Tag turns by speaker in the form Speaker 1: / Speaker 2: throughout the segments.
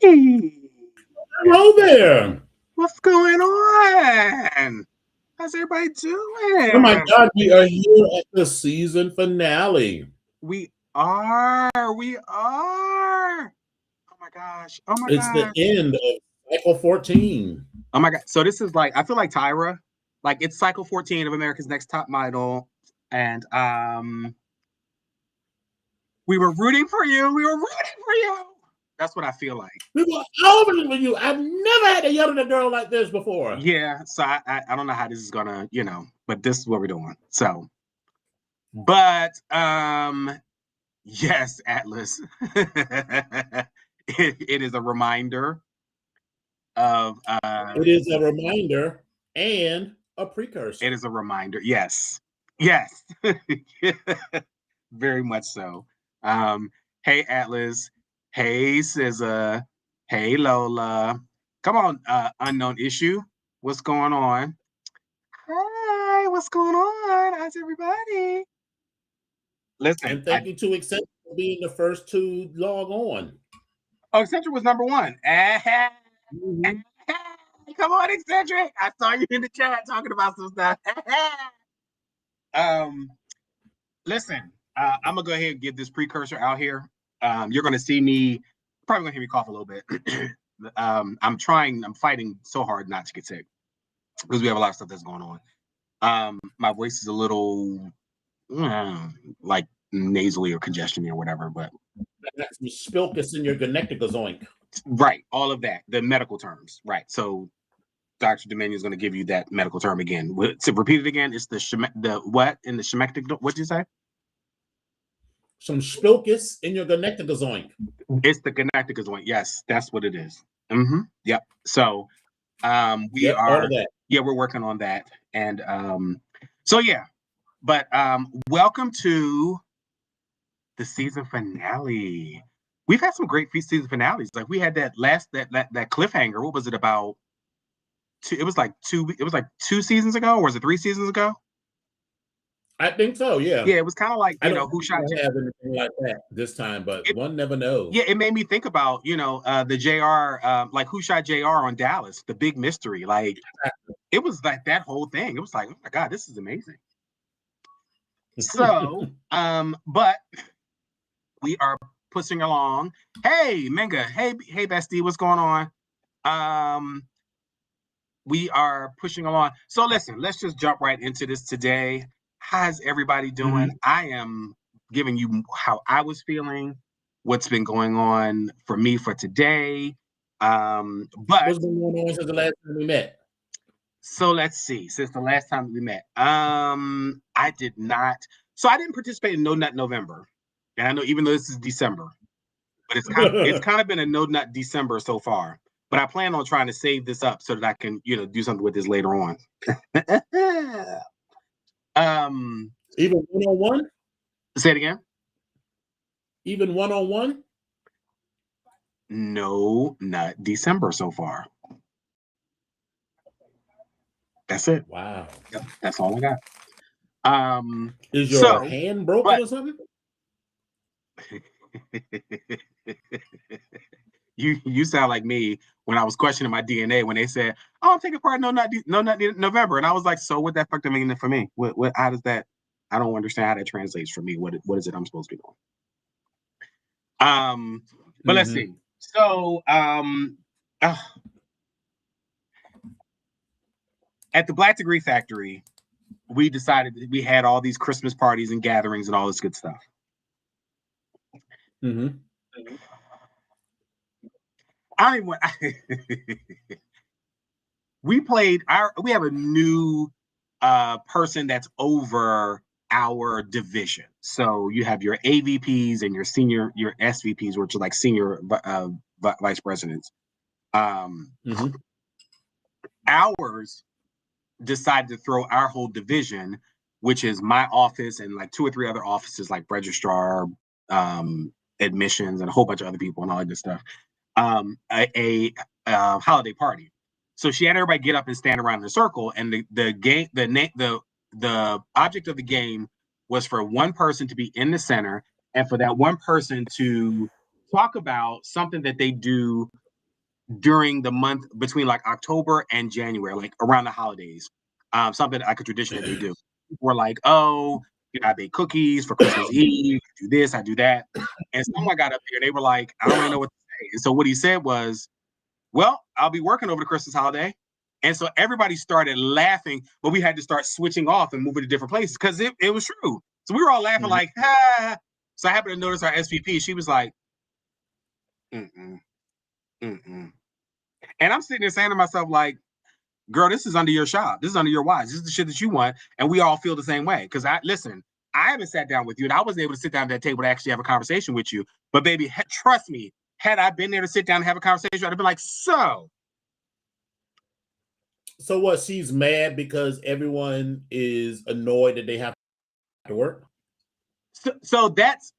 Speaker 1: Hey,
Speaker 2: Hello there.
Speaker 1: what's going on? How's everybody doing?
Speaker 2: Oh my God, we are here at the season finale.
Speaker 1: We are. Oh my gosh.
Speaker 2: It's the end of cycle 14.
Speaker 1: Oh my God. So this is like, I feel like Tyra. Like it's cycle 14 of America's Next Top Model. And we were rooting for you. That's what I feel like.
Speaker 2: We were over with you. I've never had to yell at a girl like this before.
Speaker 1: Yeah, so I don't know how this is gonna, but this is what we're doing. So, but yes, Atlas. it is a reminder of
Speaker 2: It is a reminder and a precursor.
Speaker 1: it is a reminder. Yes. Very much so. Hey Atlas. Hey SZA. Hey Lola. Come on, unknown issue. What's going on? Hi, what's going on? How's everybody? Listen.
Speaker 2: And thank you to Accenture for being the first to log on.
Speaker 1: Oh, Accenture was number one. Mm-hmm. Come on, Accenture. I saw you in the chat talking about some stuff. Listen, I'm gonna go ahead and get this precursor out here. You're gonna see me, probably gonna hear me cough a little bit. I'm fighting so hard not to get sick because we have a lot of stuff that's going on. My voice is a little like nasally or congestion or whatever, but
Speaker 2: that's some spilkus in your gonecticozoink.
Speaker 1: Right, all of that, the medical terms. Right. So Dr. Dominion is going to give you that medical term again. To repeat it again, it's the what in the shemectic? What did you say?
Speaker 2: Some spilkus in your gonecticozoink.
Speaker 1: It's the gonecticozoink. Yes, that's what it is. Mm-hmm. Yep. So we are
Speaker 2: all of that.
Speaker 1: Yeah, we're working on that. And so yeah. But welcome to the season finale. We've had some great season finales. Like we had that cliffhanger. What was it about? It was like 2 seasons ago, or was it 3 seasons ago?
Speaker 2: I think so. Yeah.
Speaker 1: Yeah, it was kind of like
Speaker 2: who shot have anything like that this time, but one never knows.
Speaker 1: Yeah, it made me think about the JR, like who shot JR on Dallas, the big mystery. Like it was like that whole thing. It was like, oh my God, this is amazing. So, but we are pushing along. Hey, Minga. Hey, bestie, what's going on? We are pushing along. So listen, let's just jump right into this today. How's everybody doing? Mm-hmm. I am giving you how I was feeling, what's been going on for me for today. But
Speaker 2: what's been going on since the last time we met?
Speaker 1: So let's see. Since the last time we met, I did not. So I didn't participate in No Nut November, and I know even though this is December, but it's kind of been a No Nut December so far. But I plan on trying to save this up so that I can, do something with this later on.
Speaker 2: Even one-on-one?
Speaker 1: Say it again.
Speaker 2: Even one-on-one?
Speaker 1: No Nut December so far. That's it.
Speaker 2: Wow.
Speaker 1: Yep, that's all I got.
Speaker 2: Is your hand broken or something?
Speaker 1: You sound like me when I was questioning my DNA when they said, "Oh, I'm taking part in No Nut November," and I was like, "So what that fuck that mean for me? What? How does that? I don't understand how that translates for me. What is it I'm supposed to be doing?" But let's see. So, at the Black Degree Factory, we decided that we had all these Christmas parties and gatherings and all this good stuff.
Speaker 2: Mm-hmm.
Speaker 1: I don't even want. We have a new person that's over our division. So you have your AVPs and your SVPs, which are like senior vice presidents. Ours decided to throw our whole division, which is my office and like 2 or 3 other offices like registrar, admissions, and a whole bunch of other people and all that good stuff. A holiday party. So she had everybody get up and stand around in a circle, and the object of the game was for one person to be in the center, and for that one person to talk about something that they do during the month between like October and January, like around the holidays. Something like a tradition that they do. We're like, oh, I bake cookies for Christmas Eve, I do this, I do that. And someone got up there and they were like, I don't really know what to say. And so what he said was, well, I'll be working over the Christmas holiday. And so everybody started laughing, but we had to start switching off and moving to different places because it was true. So we were all laughing like, ha. So I happened to notice our SVP. She was like, mm-mm, mm-mm. And I'm sitting there saying to myself, like, girl, this is under your shop. This is under your watch. This is the shit that you want. And we all feel the same way. Because I haven't sat down with you and I wasn't able to sit down at that table to actually have a conversation with you. But baby, trust me, had I been there to sit down and have a conversation, I'd have been like, So
Speaker 2: what? She's mad because everyone is annoyed that they have to work?
Speaker 1: So that's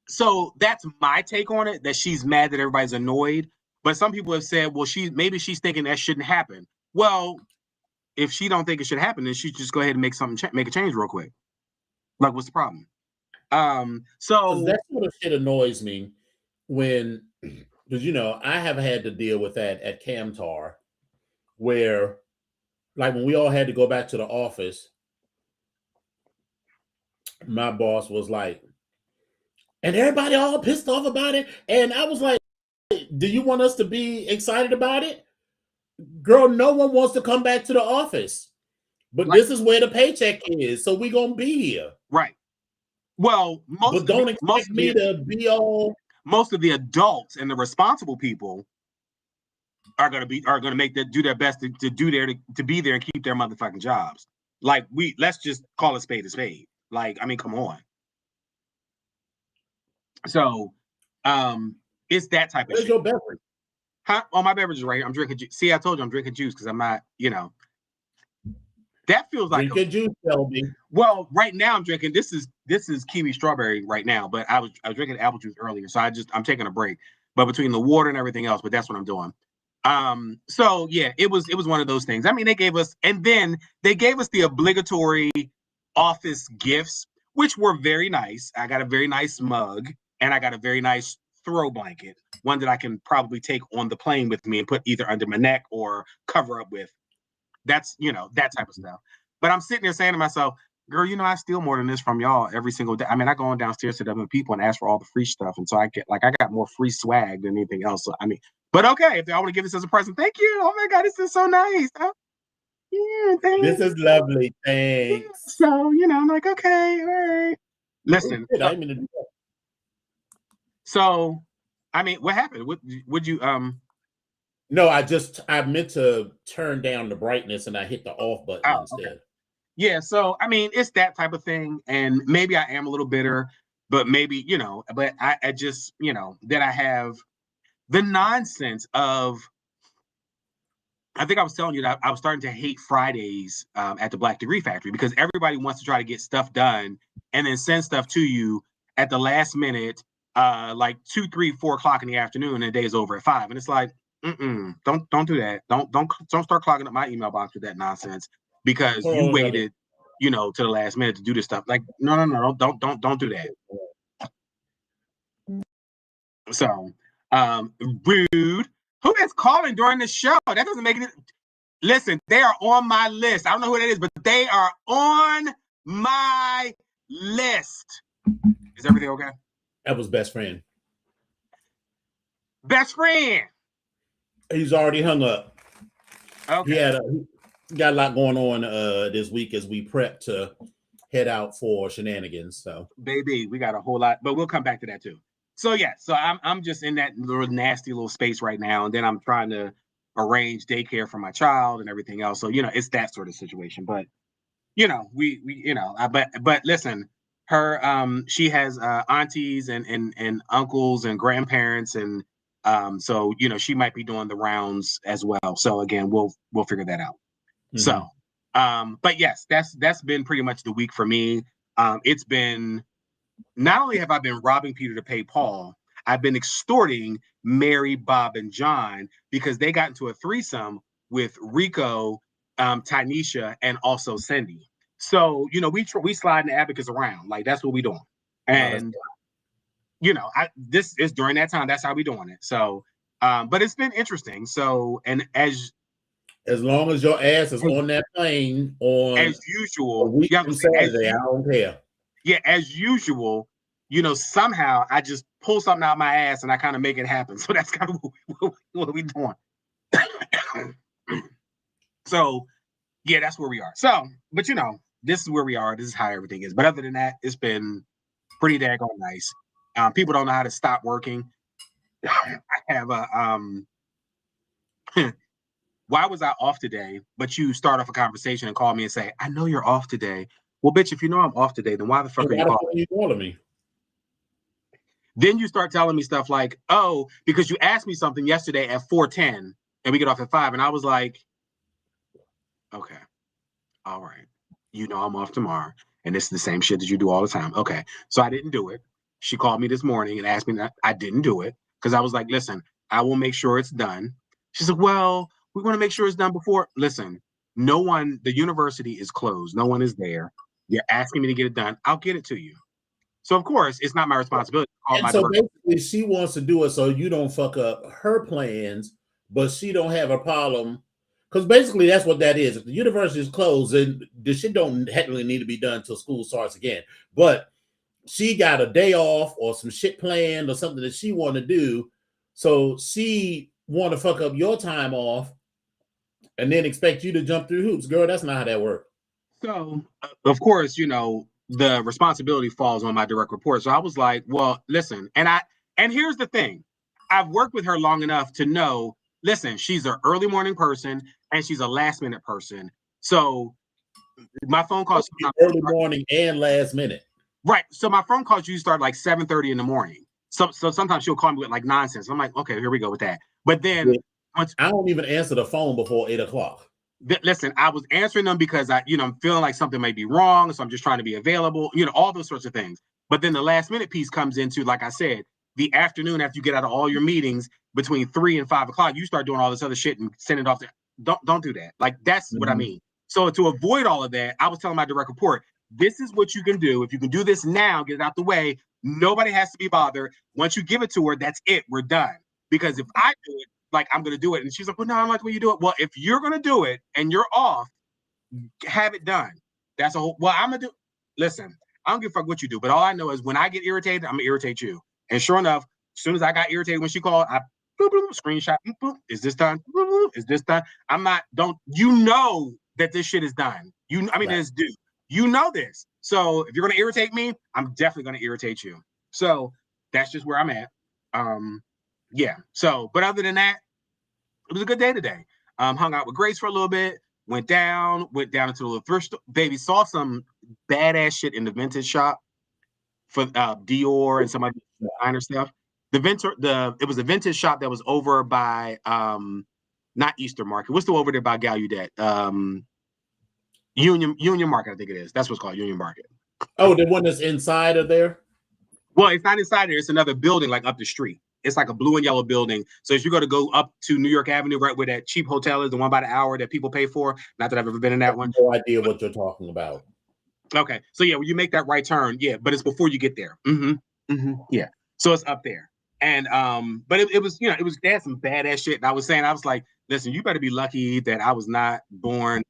Speaker 1: my take on it, that she's mad that everybody's annoyed. But some people have said, well, maybe she's thinking that shouldn't happen. Well, if she don't think it should happen, then she just go ahead and make a change real quick. Like, what's the problem? So
Speaker 2: that sort of shit annoys me when, because I have had to deal with that at Camtar, where like when we all had to go back to the office, my boss was like, and everybody all pissed off about it. And I was like, do you want us to be excited about it? Girl, no one wants to come back to the office. But this is where the paycheck is. So we're going to be here.
Speaker 1: Right. Well,
Speaker 2: don't expect me to be all.
Speaker 1: Most of the adults and the responsible people are going to do their best to be there and keep their motherfucking jobs. Like, let's just call a spade a spade. Like, I mean, come on. So, it's that type of shit.
Speaker 2: Where's your beverage?
Speaker 1: Huh? Oh, my beverage is right here. I'm drinking juice. See, I told you I'm drinking juice because I'm not, that feels like
Speaker 2: drink your juice, Shelby.
Speaker 1: Well, right now I'm drinking. This is kiwi strawberry right now, but I was drinking apple juice earlier, so I'm taking a break. But between the water and everything else, but that's what I'm doing. So yeah, it was one of those things. I mean, they gave us the obligatory office gifts, which were very nice. I got a very nice mug and I got a very nice throw blanket, one that I can probably take on the plane with me and put either under my neck or cover up with. That's, that type of stuff. But I'm sitting there saying to myself, girl, I steal more than this from y'all every single day. I mean, I go on downstairs to the other people and ask for all the free stuff. And so I got more free swag than anything else. So, I mean, but okay, if y'all want to give this as a present, thank you. Oh my God, this is so nice. Oh, yeah, thanks.
Speaker 2: This is lovely. Thanks.
Speaker 1: Yeah, so, I'm like, okay, all right. Listen. So, I mean, what happened? Would you
Speaker 2: No, I meant to turn down the brightness and I hit the off button instead.
Speaker 1: Okay. Yeah, so I mean, it's that type of thing, and maybe I am a little bitter, but maybe but I just that I have the nonsense of. I think I was telling you that I was starting to hate Fridays at the Black Degree Factory because everybody wants to try to get stuff done and then send stuff to you at the last minute, like 2, 3, 4 o'clock in the afternoon, and the day is over at 5, and it's like, don't do that. Don't start clogging up my email box with that nonsense because you waited, to the last minute to do this stuff. Like, no, don't do that. So, rude. Who is calling during the show? That doesn't make it. Listen, they are on my list. I don't know who that is, but they are on my list. Is everything okay?
Speaker 2: That was best friend.
Speaker 1: Best friend.
Speaker 2: He's already hung up.
Speaker 1: Okay.
Speaker 2: He got a lot going on this week as we prep to head out for shenanigans. So,
Speaker 1: baby, we got a whole lot, but we'll come back to that too. So yeah, so I'm just in that little nasty little space right now, and then I'm trying to arrange daycare for my child and everything else. So it's that sort of situation. But but listen, her she has aunties and uncles and grandparents, and so she might be doing the rounds as well. So again, we'll figure that out. Mm-hmm. So but yes, that's been pretty much the week for me. It's been. Not only have I been robbing Peter to pay Paul, I've been extorting Mary, Bob, and John because they got into a threesome with Rico, Tynesha, and also Cindy. So, we sliding the abacus around. Like, that's what we doing. And, this is during that time. That's how we doing it. So, But it's been interesting. So, and as
Speaker 2: long as your ass is on that plane on
Speaker 1: as
Speaker 2: a
Speaker 1: usual,
Speaker 2: week from Saturday, I don't care.
Speaker 1: Yeah, as usual, somehow I just pull something out of my ass and I kind of make it happen. So that's kind of what we're doing. So, yeah, that's where we are. So, but this is where we are. This is how everything is. But other than that, it's been pretty daggone nice. People don't know how to stop working. I have a why was I off today? But you start off a conversation and call me and say, I know you're off today. Well, bitch, if you know I'm off today, then why the fuck are you
Speaker 2: calling me?
Speaker 1: Then you start telling me stuff like, oh, because you asked me something yesterday at 4:10 and we get off at 5. And I was like, okay, all right. I'm off tomorrow. And this is the same shit that you do all the time. Okay. So I didn't do it. She called me this morning and asked me that I didn't do it because I was like, listen, I will make sure it's done. She said, well, we want to make sure it's done before. Listen, the university is closed. No one is there. You're asking me to get it done. I'll get it to you. So, of course, it's not my responsibility.
Speaker 2: And so basically, she wants to do it so you don't fuck up her plans, but she don't have a problem. Because basically, that's what that is. If the university is closed, then the shit don't technically need to be done until school starts again. But she got a day off or some shit planned or something that she want to do. So she want to fuck up your time off and then expect you to jump through hoops. Girl, that's not how that works.
Speaker 1: So, of course, the responsibility falls on my direct report. So I was like, well, listen, and here's the thing. I've worked with her long enough to know, listen, she's an early morning person and she's a last minute person. So my phone calls
Speaker 2: early morning and last minute.
Speaker 1: Right. So my phone calls usually start like 7:30 in the morning. So sometimes she'll call me with like nonsense. I'm like, okay, here we go with that. But then
Speaker 2: I don't even answer the phone before 8 o'clock.
Speaker 1: Listen, I was answering them because I'm feeling like something may be wrong. So I'm just trying to be available, all those sorts of things. But then the last minute piece comes into, like I said, the afternoon after you get out of all your meetings between 3 and 5 o'clock, you start doing all this other shit and send it off to, don't do that. Like, that's what I mean. So to avoid all of that, I was telling my direct report, this is what you can do. If you can do this now, get it out the way. Nobody has to be bothered. Once you give it to her, that's it. We're done. Because if I do it, like, I'm going to do it. And she's like, well, no, I don't like the way you do it. Well, if you're going to do it and you're off, have it done. That's a whole, well, I'm going to do, listen, I don't give a fuck what you do. But all I know is when I get irritated, I'm going to irritate you. And sure enough, as soon as I got irritated when she called, I boop, boop, screenshot, boop, boop, is this done? Boop, boop, is this done? I'm not, that this shit is done. It's due. You know this. So if you're going to irritate me, I'm definitely going to irritate you. So that's just where I'm at. Yeah. So, but other than that, it was a good day today. Hung out with Grace for a little bit, went down into the little thrift store. Baby, saw some badass shit in the vintage shop for Dior and some other designer stuff. It was a vintage shop that was over by not Easter Market. What's the over there by Gallaudet? Union Market, I think it is. That's what's called, Union Market.
Speaker 2: Oh, the one that's inside of there?
Speaker 1: Well, it's not inside there. It's another building like up the street. It's like a blue and yellow building. So if you're going to go up to New York Avenue, right where that cheap hotel is, the one by the hour that people pay for. Not that I've ever been in that one.
Speaker 2: No idea what you're talking about.
Speaker 1: Okay. So yeah, when you make that right turn, yeah, but it's before you get there. Yeah. So it's up there. And but it was, they had some badass shit. And I was like, listen, you better be lucky that I was not born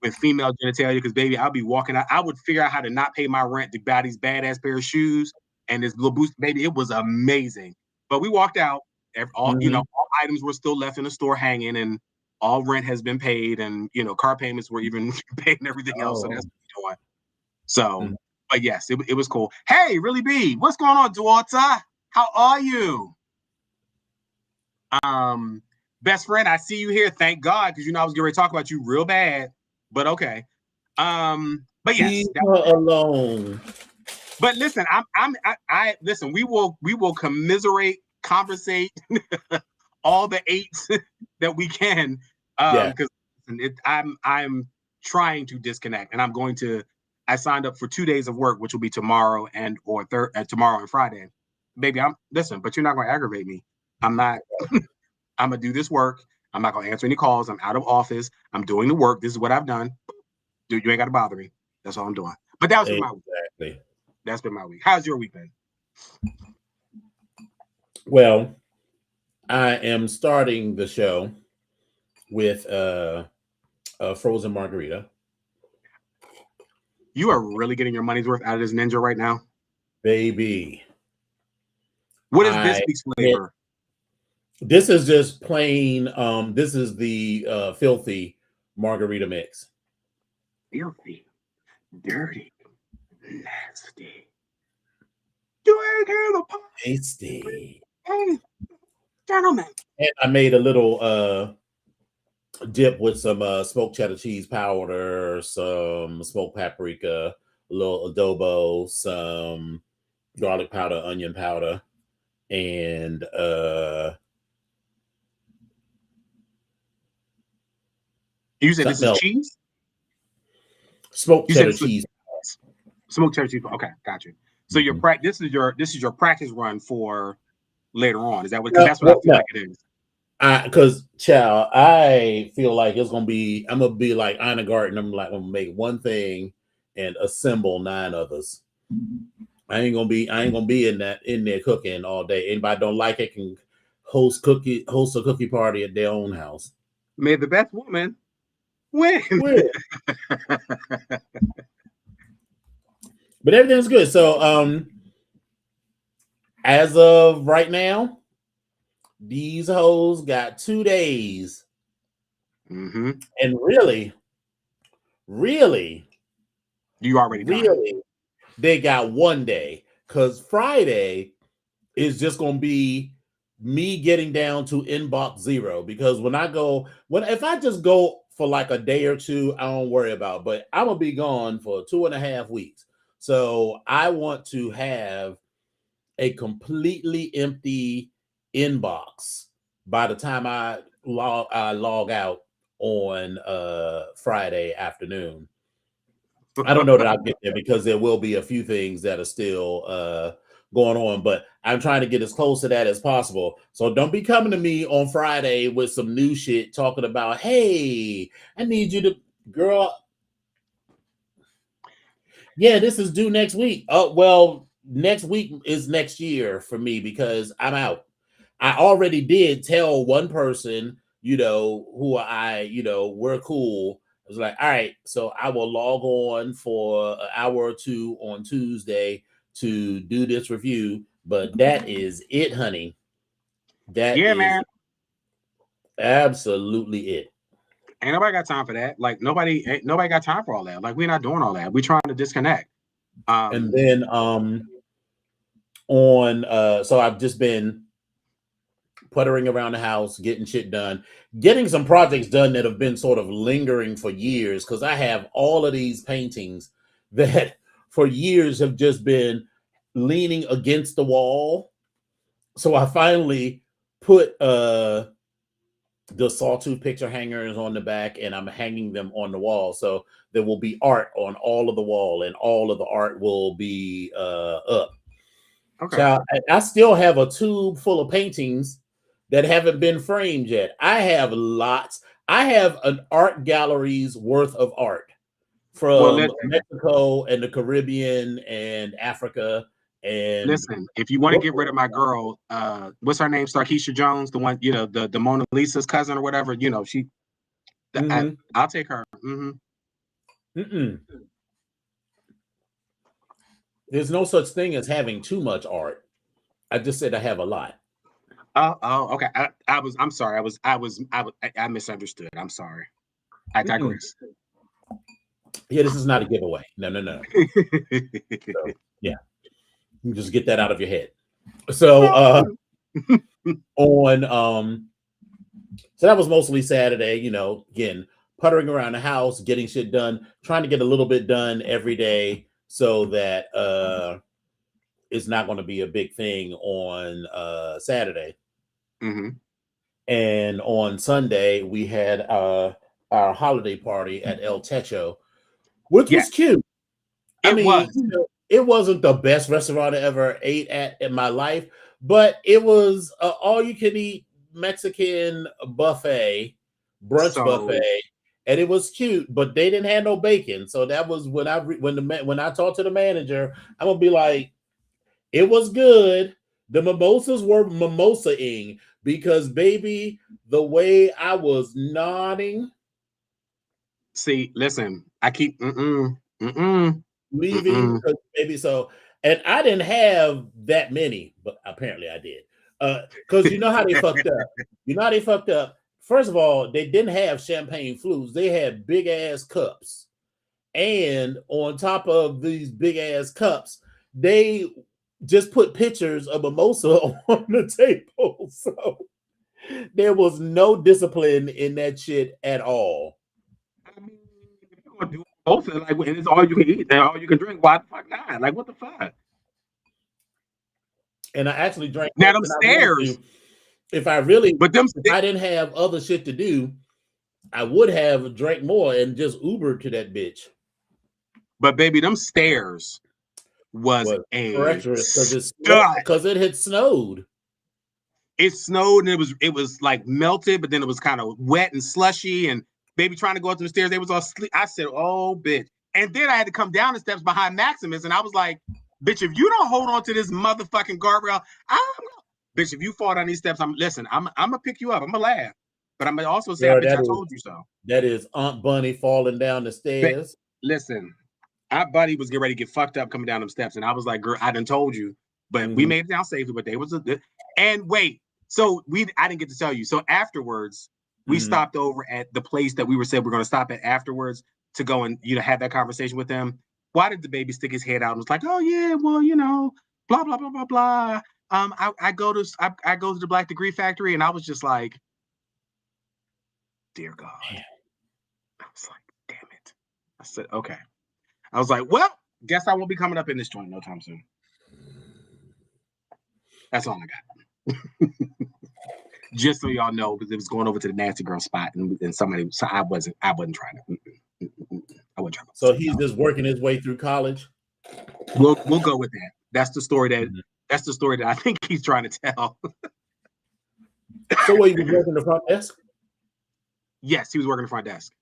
Speaker 1: with female genitalia, because baby, I'll be walking out. I would figure out how to not pay my rent to buy these badass pair of shoes and this little boost. Baby, it was amazing. But we walked out. All items were still left in the store hanging, and all rent has been paid, and car payments were even paid and everything else. So that's what we're doing. So, but yes, it was cool. Hey, Really B, what's going on, daughter? How are you? Best friend, I see you here. Thank God, because I was getting ready to talk about you real bad. But okay. But yes,
Speaker 2: leave her alone.
Speaker 1: But listen, I listen. We will commiserate, conversate, all the eights that we can. Because I'm trying to disconnect, and I signed up for 2 days of work, which will be tomorrow tomorrow and Friday. Baby, but you're not going to aggravate me. I'm not. I'm gonna do this work. I'm not gonna answer any calls. I'm out of office. I'm doing the work. This is what I've done. Dude, you ain't got to bother me. That's all I'm doing. But that was my week. That's been my week. How's your week been?
Speaker 2: Well, I am starting the show with a frozen margarita.
Speaker 1: You are really getting your money's worth out of this ninja right now.
Speaker 2: Baby.
Speaker 1: What is this week's flavor?
Speaker 2: This is just plain. This is the filthy margarita mix.
Speaker 1: Filthy, dirty, nasty. You ain't hear the pop.
Speaker 2: Tasty.
Speaker 1: Hey, gentlemen.
Speaker 2: And I made a little dip with some smoked cheddar cheese powder, some smoked paprika, a little adobo, some garlic powder, onion powder, and
Speaker 1: you said this is cheese?
Speaker 2: Smoked cheddar cheese.
Speaker 1: Smoked cheddar cheese. Okay, got you. So your this is your practice run for later on. Is that what? That's what I feel like it is.
Speaker 2: Because child, I feel like it's gonna be. I'm gonna be like Ina Garten. I'm gonna make one thing and assemble 9 others. I ain't gonna be in there cooking all day. Anybody don't like it can host a cookie party at their own house.
Speaker 1: May the best woman win.
Speaker 2: But everything's good. So as of right now, these hoes got 2 days.
Speaker 1: Mm-hmm.
Speaker 2: And really,
Speaker 1: you already done.
Speaker 2: They got 1 day, because Friday is just gonna be me getting down to inbox 0. Because if I just go for like a day or two, I don't worry about it. But I'm gonna be gone for 2.5 weeks. So I want to have a completely empty inbox by the time I log out on Friday afternoon. I don't know that I'll get there because there will be a few things that are still going on, but I'm trying to get as close to that as possible. So don't be coming to me on Friday with some new shit talking about, hey, I need you to, girl. Yeah, this is due next week. Oh, well, next week is next year for me because I'm out. I already did tell one person, who we're cool. I was like, all right, so I will log on for an hour or two on Tuesday to do this review, but that is it, honey. That is man. Absolutely it.
Speaker 1: Ain't nobody got time for that. Like nobody got time for all that. Like we're not doing all that. We're trying to disconnect.
Speaker 2: And then so I've just been puttering around the house, getting shit done, getting some projects done that have been sort of lingering for years, because I have all of these paintings that for years have just been leaning against the wall. So I finally put the sawtooth picture hangers on the back, and I'm hanging them on the wall. So there will be art on all of the wall, and all of the art will be up. Okay. So I still have a tube full of paintings that haven't been framed yet. I have lots. I have an art gallery's worth of art from Mexico and the Caribbean and Africa. And
Speaker 1: listen, if you want to get rid of my girl, what's her name? Sarkeisha Jones, the one, the Mona Lisa's cousin or whatever, she. I'll take her.
Speaker 2: There's no such thing as having too much art. I just said I have a lot.
Speaker 1: Oh, okay. I'm sorry. I misunderstood. I'm sorry. I digress.
Speaker 2: Yeah, this is not a giveaway. No. So, yeah. You just get that out of your head. So so that was mostly Saturday, again, puttering around the house, getting shit done, trying to get a little bit done every day so that it's not going to be a big thing on Saturday.
Speaker 1: Mm-hmm.
Speaker 2: And on Sunday, we had our holiday party at El Techo, which was cute. It wasn't the best restaurant I ever ate at in my life, but it was all-you-can-eat Mexican buffet, brunch buffet, and it was cute. But they didn't have no bacon, so that was when I talked to the manager, I'm gonna be like, it was good. The mimosas were mimosa-ing because baby, the way I was nodding.
Speaker 1: See, listen, I keep
Speaker 2: leaving,
Speaker 1: mm-mm.
Speaker 2: because baby, so, and I didn't have that many, but apparently I did. Because you know how they fucked up. You know how they fucked up. First of all, they didn't have champagne flutes. They had big ass cups. And on top of these big ass cups, they just put pictures of mimosa on the table. So there was no discipline in that shit at all.
Speaker 1: I mean, if you're gonna do both, like, and it's all you can eat and all you can drink, why the fuck not? Like, what the fuck?
Speaker 2: And I actually drank
Speaker 1: now them stairs.
Speaker 2: If I really,
Speaker 1: but them,
Speaker 2: if I didn't have other shit to do, I would have drank more and just Ubered to that bitch.
Speaker 1: But baby, them stairs was
Speaker 2: because it had snowed.
Speaker 1: It snowed and it was like melted, but then it was kind of wet and slushy. And baby trying to go up the stairs, they was all sleep. I said, "Oh, bitch!" And then I had to come down the steps behind Maximus, and I was like, "Bitch, if you don't hold on to this motherfucking guardrail, bitch, if you fall down these steps, I'm gonna pick you up. I'm gonna laugh, but I'm gonna also say, bitch, I told you so."
Speaker 2: That is Aunt Bunny falling down the stairs.
Speaker 1: But, listen, our buddy was getting ready to get fucked up coming down them steps, and I was like, "Girl, I done told you." But we made it down safely. But they was and wait. So I didn't get to tell you. So afterwards, we stopped over at the place that we said we're going to stop at afterwards to go and have that conversation with them. Why did the baby stick his head out and was like, "Oh yeah, well, blah blah blah blah blah." I go to the Black Degree Factory, and I was just like, "Dear God," I was like, "Damn it." I said, "Okay." I was like, "Well, guess I won't be coming up in this joint no time soon." That's all I got. Just so y'all know, because it was going over to the nasty girl spot, and somebody. So I wasn't trying to. I wasn't trying to.
Speaker 2: So he's just working his way through college.
Speaker 1: We'll go with that. That's the story that I think he's trying to tell.
Speaker 2: So where you was working the front desk?
Speaker 1: Yes, he was working the front desk.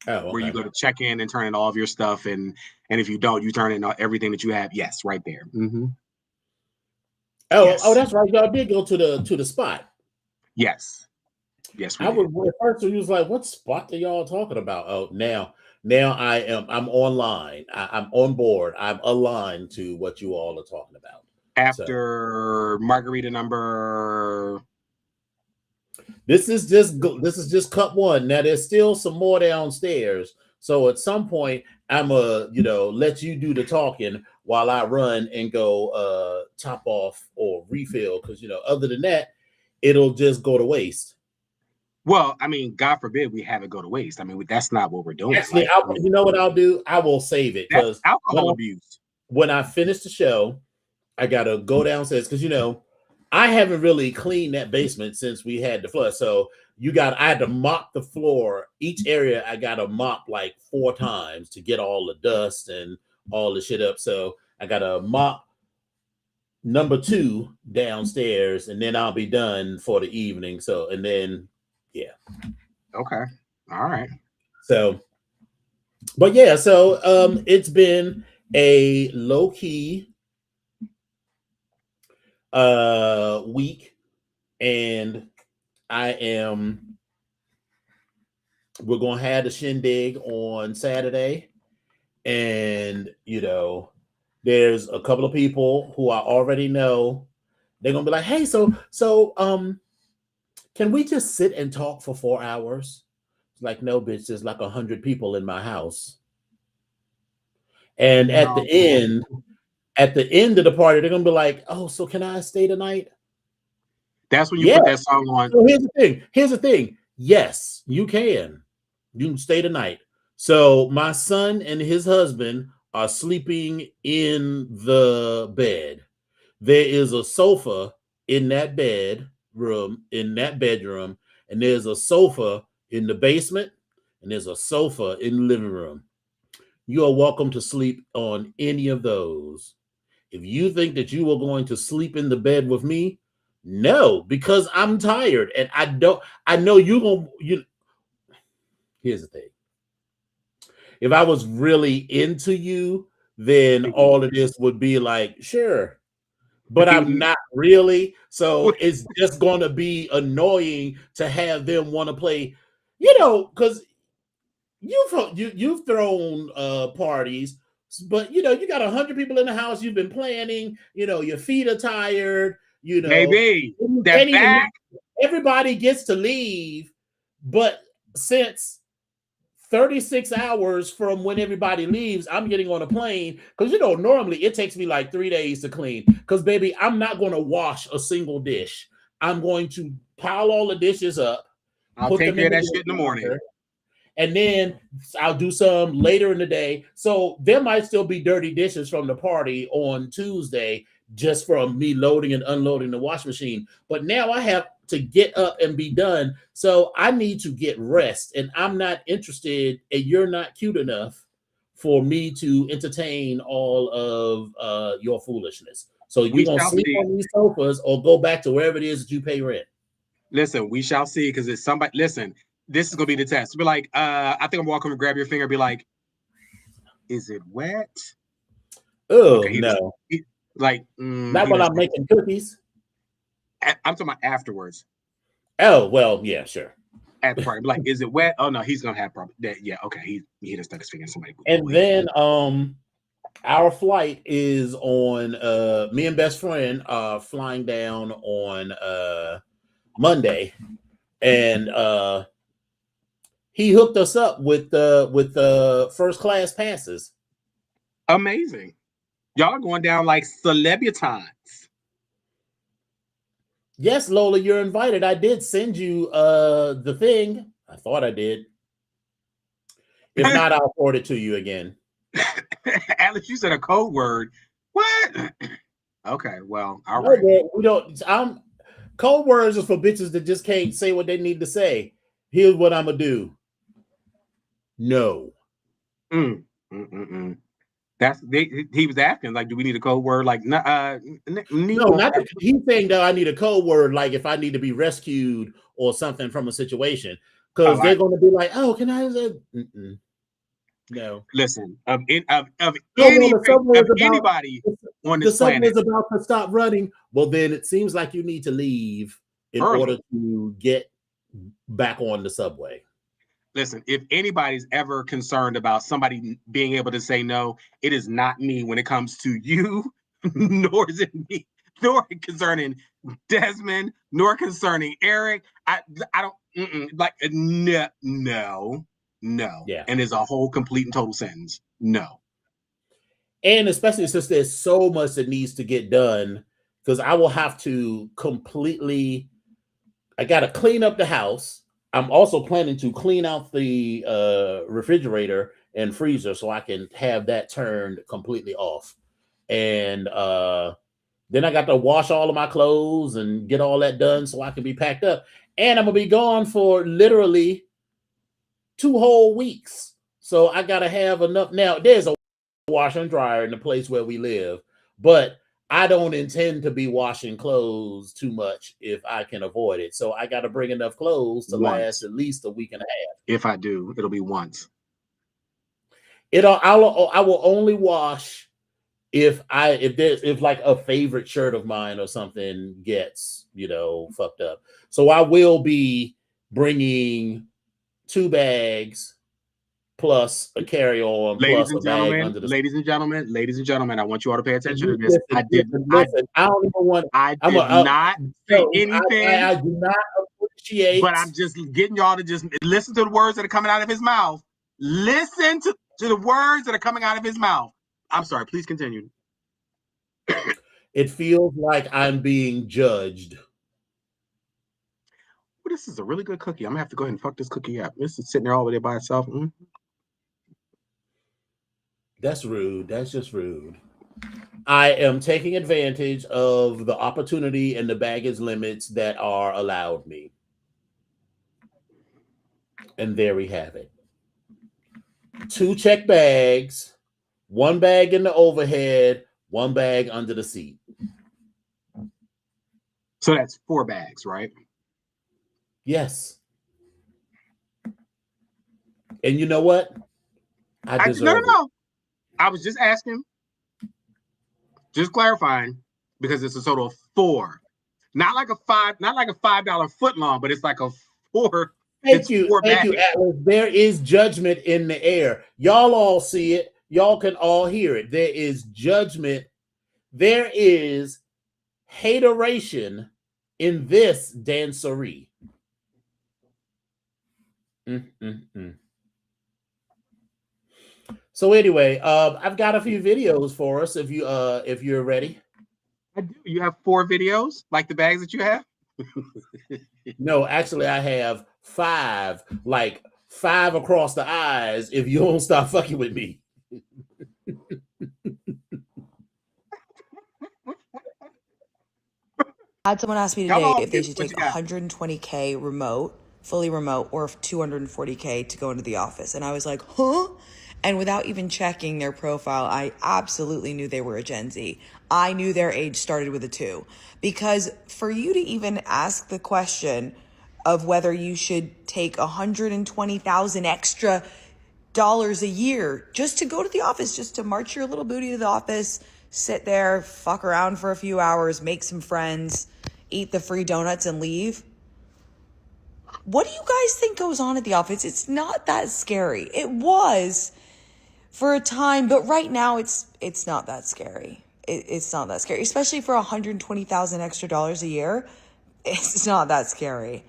Speaker 2: Oh, okay.
Speaker 1: Where you go to check in and turn in all of your stuff, and if you don't, you turn in everything that you have. Yes, right there.
Speaker 2: Oh, that's right. Y'all did go to the spot.
Speaker 1: Yes.
Speaker 2: I was at first. He was like, "What spot are y'all talking about?" Oh, now I'm online. I'm on board. I'm aligned to what you all are talking about.
Speaker 1: After margarita number.
Speaker 2: This is just cup one. Now there's still some more downstairs. So at some point, I'm let you do the talking while I run and go top off or refill, because other than that, it'll just go to waste.
Speaker 1: Well, I mean, God forbid we have it go to waste. I mean, that's not what we're doing.
Speaker 2: Actually, you know what I'll do? I will save it, because
Speaker 1: alcohol abuse.
Speaker 2: When I finish the show, I gotta go downstairs, because I haven't really cleaned that basement since we had the flood. So I had to mop the floor. Each area I got to mop like 4 times to get all the dust and all the shit up. So I got to mop number 2 downstairs, and then I'll be done for the evening. So, and then, yeah.
Speaker 1: Okay. All right.
Speaker 2: So, but yeah, so it's been a low-key week, and we're gonna have the shindig on Saturday, and there's a couple of people who I already know. They're gonna be like, "Hey, so can we just sit and talk for 4 hours?" It's like, "No, bitch, there's like 100 people in my house." And at the end of the party, they're gonna be like, "Oh, so can I stay tonight?"
Speaker 1: That's when you put that song on.
Speaker 2: So here's the thing. Yes, you can. You can stay tonight. So my son and his husband are sleeping in the bed. There is a sofa in that bedroom, and there's a sofa in the basement, and there's a sofa in the living room. You are welcome to sleep on any of those. If you think that you are going to sleep in the bed with me, no, because I'm tired, and I know you're gonna. Here's the thing. If I was really into you, then all of this would be like, sure. but I'm not really. So it's just going to be annoying to have them want to play, because you've thrown parties, but you got 100 people in the house. You've been planning. Your feet are tired.
Speaker 1: Baby, that
Speaker 2: and even
Speaker 1: back.
Speaker 2: everybody gets to leave, but since 36 hours from when everybody leaves, I'm getting on a plane because normally it takes me like 3 days to clean. Because baby, I'm not going to wash a single dish. I'm going to pile all the dishes up.
Speaker 1: I'll take care of that shit in the morning.
Speaker 2: And then I'll do some later in the day. So there might still be dirty dishes from the party on Tuesday just from me loading and unloading the washing machine. But now I have to get up and be done. So I need to get rest. And I'm not interested, and you're not cute enough for me to entertain all of your foolishness. So you're going to sleep on these sofas or go back to wherever it is that you pay rent.
Speaker 1: Listen, we shall see, because it's somebody. Listen, this is gonna be the test. Be like, I think I'm walking to grab your finger. Be like, is it wet?
Speaker 2: Oh, okay, no. Not when I'm making cookies.
Speaker 1: I'm talking about afterwards.
Speaker 2: Oh, well, yeah, sure.
Speaker 1: At the party, be like, is it wet? Oh no, he's gonna have problems. Yeah, okay. He just stuck his finger in somebody.
Speaker 2: And then our flight is on me and best friend are flying down on Monday, and he hooked us up with the first class passes.
Speaker 1: Amazing. Y'all are going down like celebutants.
Speaker 2: Yes, Lola, you're invited. I did send you the thing. I thought I did. If not, I'll forward it to you again.
Speaker 1: Alex, you said a code word. What? Okay, well, all right.
Speaker 2: We don't. Code words are for bitches that just can't say what they need to say. Here's what I'm gonna do. No.
Speaker 1: He was asking, like, do we need a code word? Like,
Speaker 2: no, not that he's saying that I need a code word, like if I need to be rescued or something from a situation, because they're going to be like, oh, can I say? No.
Speaker 1: Listen, of anybody on this planet
Speaker 2: is about to stop running. Well, then it seems like you need to leave in order to get back on the subway.
Speaker 1: Listen, if anybody's ever concerned about somebody being able to say no, it is not me when it comes to you, nor is it me, nor concerning Desmond, nor concerning Eric. I don't like no.
Speaker 2: Yeah.
Speaker 1: And there's a whole complete and total sentence. No.
Speaker 2: And especially since there's so much that needs to get done, because I will have to I got to clean up the house. I'm also planning to clean out the refrigerator and freezer so I can have that turned completely off. And then I got to wash all of my clothes and get all that done so I can be packed up. And I'm going to be gone for literally 2 whole weeks. So I got to have enough. Now, there's a washer and dryer in the place where we live, but I don't intend to be washing clothes too much if I can avoid it. So I got to bring enough clothes to last at least a week and a half.
Speaker 1: If I do, it'll be once.
Speaker 2: I will only wash if like a favorite shirt of mine or something gets, fucked up. So I will be bringing 2 bags plus a carry-on, plus a bag under the.
Speaker 1: Ladies and gentlemen, I want you all to pay attention to this.
Speaker 2: I did not say anything. I do not appreciate.
Speaker 1: But I'm just getting y'all to just listen to the words that are coming out of his mouth. Listen to the words that are coming out of his mouth. I'm sorry. Please continue.
Speaker 2: It feels like I'm being judged.
Speaker 1: Well, this is a really good cookie. I'm gonna have to go ahead and fuck this cookie up. This is sitting there all the way by itself.
Speaker 2: That's rude. That's just rude. I am taking advantage of the opportunity and the baggage limits that are allowed me. And there we have it. 2 check bags, 1 bag in the overhead, 1 bag under the seat.
Speaker 1: So that's 4 bags, right?
Speaker 2: Yes. And you know what? I deserve it.
Speaker 1: No. I was just asking, just clarifying. because it's a total of 4. Not like a $5 foot long, but it's like a 4.
Speaker 2: Thank you, Atlas. There is judgment in the air. Y'all all see it. Y'all can all hear it. There is judgment. There is hateration in this dancery. So anyway, I've got a few videos for us if you're ready.
Speaker 1: I do. You have 4 videos, like the bags that you have?
Speaker 2: No, actually, I have 5, like 5 across the eyes. If you don't stop fucking with me.
Speaker 3: I had someone ask me today if they should take 120K remote, fully remote, or 240K to go into the office. And I was like, huh? And without even checking their profile, I absolutely knew they were a Gen Z. I knew their age started with a 2. Because for you to even ask the question of whether you should take 120,000 extra dollars a year just to go to the office, just to march your little booty to the office, sit there, fuck around for a few hours, make some friends, eat the free donuts and leave. What do you guys think goes on at the office? It's not that scary. It was for a time, but right now it's not that scary. It's not that scary, especially for 120,000 extra dollars a year. It's not that scary.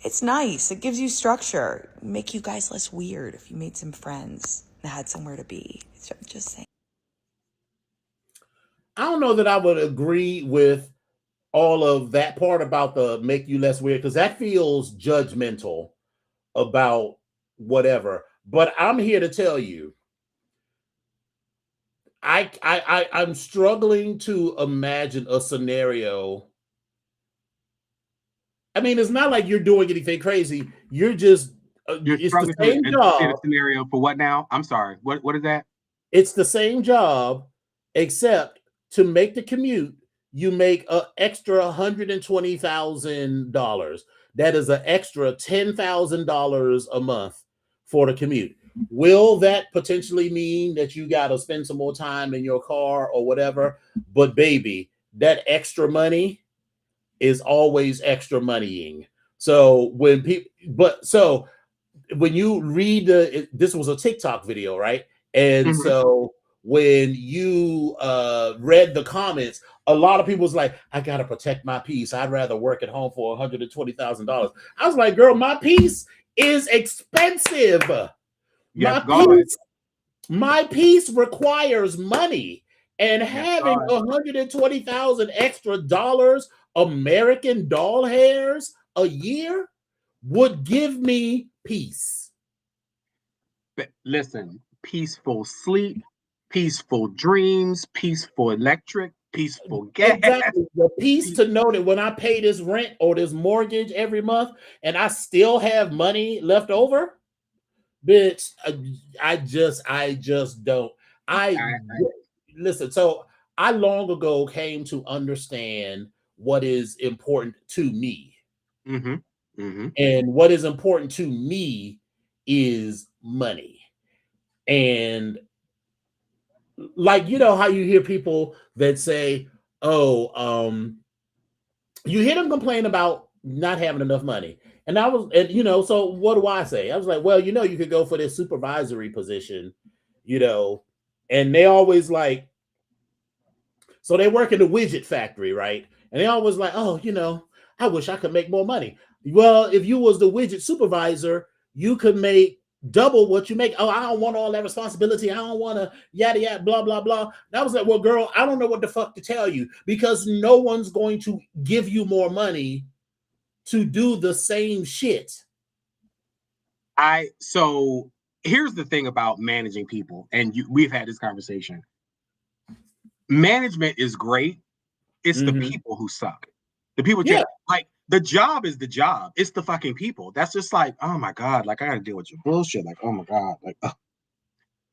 Speaker 3: It's nice. It gives you structure. Make you guys less weird if you made some friends and had somewhere to be. I'm just saying.
Speaker 2: I don't know that I would agree with all of that part about the make you less weird, because that feels judgmental about whatever. But I'm here to tell you, I'm struggling to imagine a scenario. I mean, it's not like you're doing anything crazy. You're just it's the same job.
Speaker 1: Scenario for what now? I'm sorry. What is that?
Speaker 2: It's the same job, except to make the commute, you make an extra $120,000. That is an extra $10,000 a month for the commute. Will that potentially mean that you got to spend some more time in your car or whatever? But baby, that extra money is always extra moneying. So when you read this was a TikTok video, right? And so when you read the comments, a lot of people was like, I got to protect my peace. I'd rather work at home for $120,000. I was like, girl, my peace is expensive. My peace requires money. And having 120,000 extra dollars, American doll hairs a year would give me peace.
Speaker 1: But listen, peaceful sleep, peaceful dreams, peaceful electric, peaceful gas.
Speaker 2: Exactly. The peace to know that when I pay this rent or this mortgage every month and I still have money left over, bitch, I just don't. Listen, so I long ago came to understand what is important to me. And what is important to me is money. And like, you know how you hear people that say, you hear them complain about not having enough money. And so what do I say? I was like, well, you could go for this supervisory position, and they always like, so they work in the widget factory, right? And they always like, I wish I could make more money. Well, if you was the widget supervisor, you could make double what you make. Oh, I don't want all that responsibility. I don't want to yada yada blah blah blah. And I was like, well, girl, I don't know what the fuck to tell you, because no one's going to give you more money to do the same shit.
Speaker 1: So here's the thing about managing people, and we've had this conversation. Management is great. It's the people who suck. The people like the job is the job. It's the fucking people. That's just like, oh my God, like I gotta deal with your bullshit. Like, oh my God, like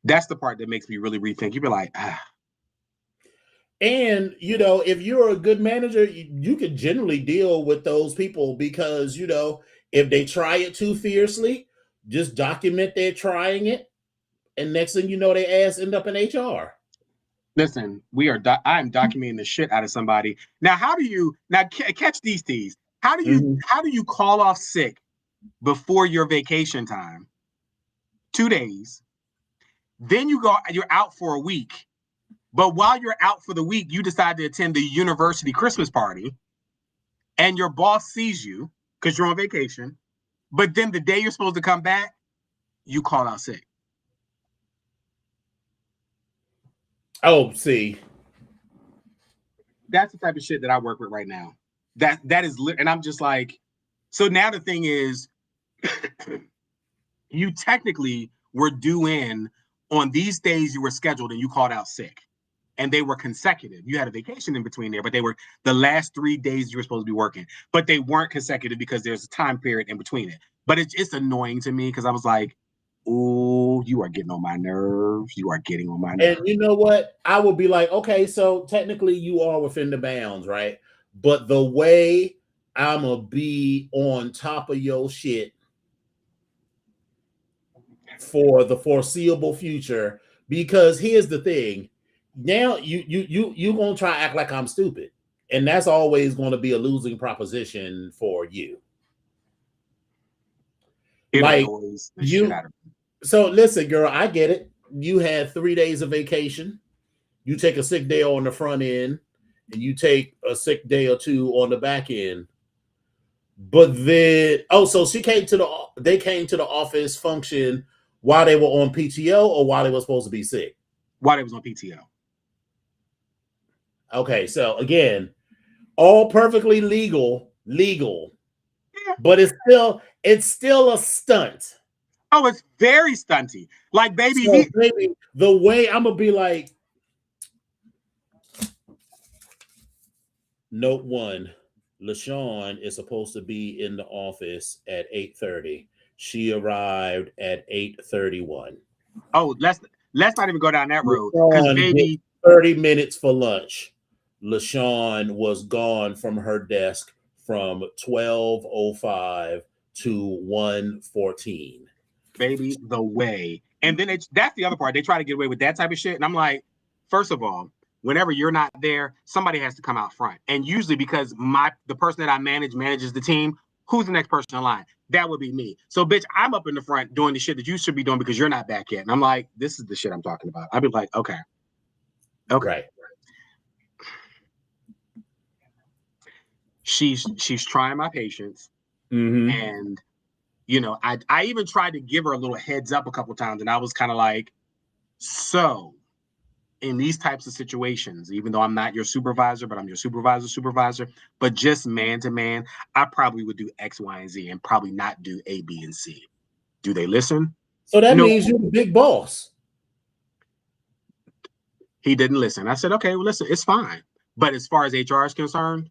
Speaker 1: that's the part that makes me really rethink. You be like,
Speaker 2: And if you're a good manager, you can generally deal with those people, because if they try it too fiercely, just document they're trying it, and next thing you know, their ass end up in HR.
Speaker 1: Listen, I'm documenting the shit out of somebody. Now, catch these teas. How do you call off sick before your vacation time? 2 days. Then you're out for a week. But while you're out for the week, you decide to attend the university Christmas party, and your boss sees you because you're on vacation. But then the day you're supposed to come back, you call out sick.
Speaker 2: Oh, see.
Speaker 1: That's the type of shit that I work with right now. That is lit, and I'm just like, so now the thing is, you technically were due in on these days you were scheduled and you called out sick. And they were consecutive. You had a vacation in between there, but they were the last 3 days you were supposed to be working. But they weren't consecutive because there's a time period in between it. But it's annoying to me because I was like, oh, you are getting on my nerves. You are getting on my nerves.
Speaker 2: And you know what? I would be like, okay, so technically you are within the bounds, right? But the way I'm going to be on top of your shit for the foreseeable future, because here's the thing. Now you gonna try to act like I'm stupid, and that's always going to be a losing proposition for you. Like you. So listen, girl, I get it. You had 3 days of vacation. You take a sick day on the front end, and you take a sick day or 2 on the back end. But then, so they came to the office function while they were on PTO or while they were supposed to be sick?
Speaker 1: While they was on PTO.
Speaker 2: Okay, so again, all perfectly legal, yeah. But it's still a stunt.
Speaker 1: Oh, it's very stunty. Like, baby,
Speaker 2: baby, the way I'm gonna be like, note 1, LaShawn is supposed to be in the office at 8:30. She arrived at 8:31.
Speaker 1: Oh, let's not even go down that road. Because baby,
Speaker 2: 30 minutes for lunch. LaShawn was gone from her desk from 12:05 to 1:14.
Speaker 1: Baby, the way. And then that's the other part. They try to get away with that type of shit. And I'm like, first of all, whenever you're not there, somebody has to come out front. And usually because the person that I manages the team, who's the next person in line? That would be me. So, bitch, I'm up in the front doing the shit that you should be doing because you're not back yet. And I'm like, this is the shit I'm talking about. I'd be like, okay.
Speaker 2: Right.
Speaker 1: She's trying my patience.
Speaker 2: Mm-hmm.
Speaker 1: And, I even tried to give her a little heads up a couple times. And I was kind of like, so in these types of situations, even though I'm not your supervisor, but I'm your supervisor, but just man to man, I probably would do X, Y, and Z and probably not do A, B, and C. Do they listen?
Speaker 2: So that means you're the big boss.
Speaker 1: He didn't listen. I said, okay, well, listen, it's fine. But as far as HR is concerned,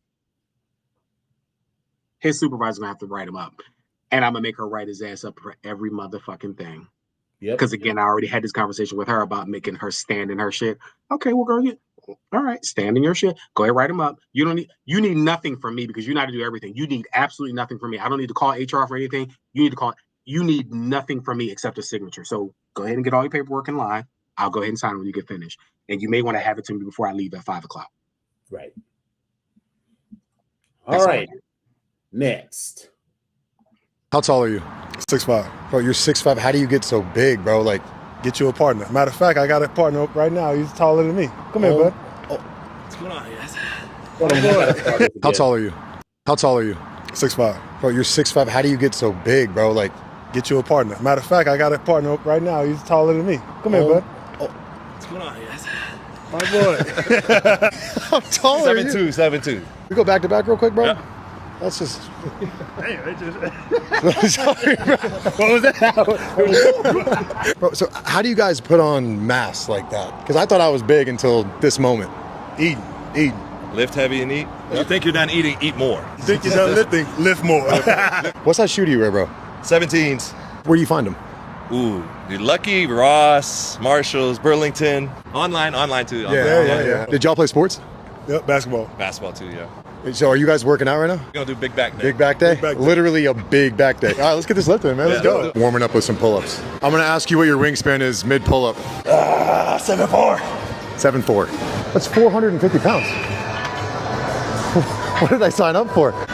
Speaker 1: his supervisor's gonna have to write him up. And I'm gonna make her write his ass up for every motherfucking thing.
Speaker 2: Yep.
Speaker 1: Because again, I already had this conversation with her about making her stand in her shit. Okay, well, girl, all right, stand in your shit. Go ahead, write him up. You need nothing from me because you know how to do everything. You need absolutely nothing from me. I don't need to call HR for anything. You need nothing from me except a signature. So go ahead and get all your paperwork in line. I'll go ahead and sign when you get finished. And you may want to have it to me before I leave at 5:00.
Speaker 2: Right. All right. Next.
Speaker 4: How tall are you? 6'5". Bro, you're 6'5". How do you get so big, bro? Like, get you a partner. Matter of fact, I got a partner right now. He's taller than me. Come here, bud.
Speaker 5: What's going on, guys?
Speaker 4: How tall are you? 6'5". Bro, you're 6'5". How do you get so big, bro? Like, get you a partner. Matter of fact, I got a partner right now. He's taller than me. Come here, bud.
Speaker 5: What's going on, guys?
Speaker 4: My boy. How tall are you?
Speaker 5: 7'2".
Speaker 4: We go back to back real quick, bro?
Speaker 5: Yep.
Speaker 4: That's just...
Speaker 5: Sorry,
Speaker 4: bro.
Speaker 5: What was that?
Speaker 4: Bro, so how do you guys put on masks like that? Because I thought I was big until this moment. Eating.
Speaker 5: Lift heavy and eat. You think you're done eating, eat more.
Speaker 4: You think you're done lifting, lift more. What size shoe do you wear, bro?
Speaker 5: 17s.
Speaker 4: Where do you find them?
Speaker 5: Ooh, you're Lucky, Ross, Marshalls, Burlington. Online too.
Speaker 4: Yeah. Did y'all play sports?
Speaker 6: Yep, basketball.
Speaker 5: Basketball too, yeah.
Speaker 4: So are you guys working out right now?
Speaker 5: We're gonna do big back day.
Speaker 4: Big back day?
Speaker 6: Big back day.
Speaker 4: Literally a big back day. All right, let's get this lifted, man. Let's go.
Speaker 5: Yeah.
Speaker 4: Warming up with some pull-ups. I'm gonna ask you what your wingspan is mid pull-up.
Speaker 5: 7'4".
Speaker 4: 7'4". That's 450 pounds. What did I sign up for?
Speaker 2: Oh,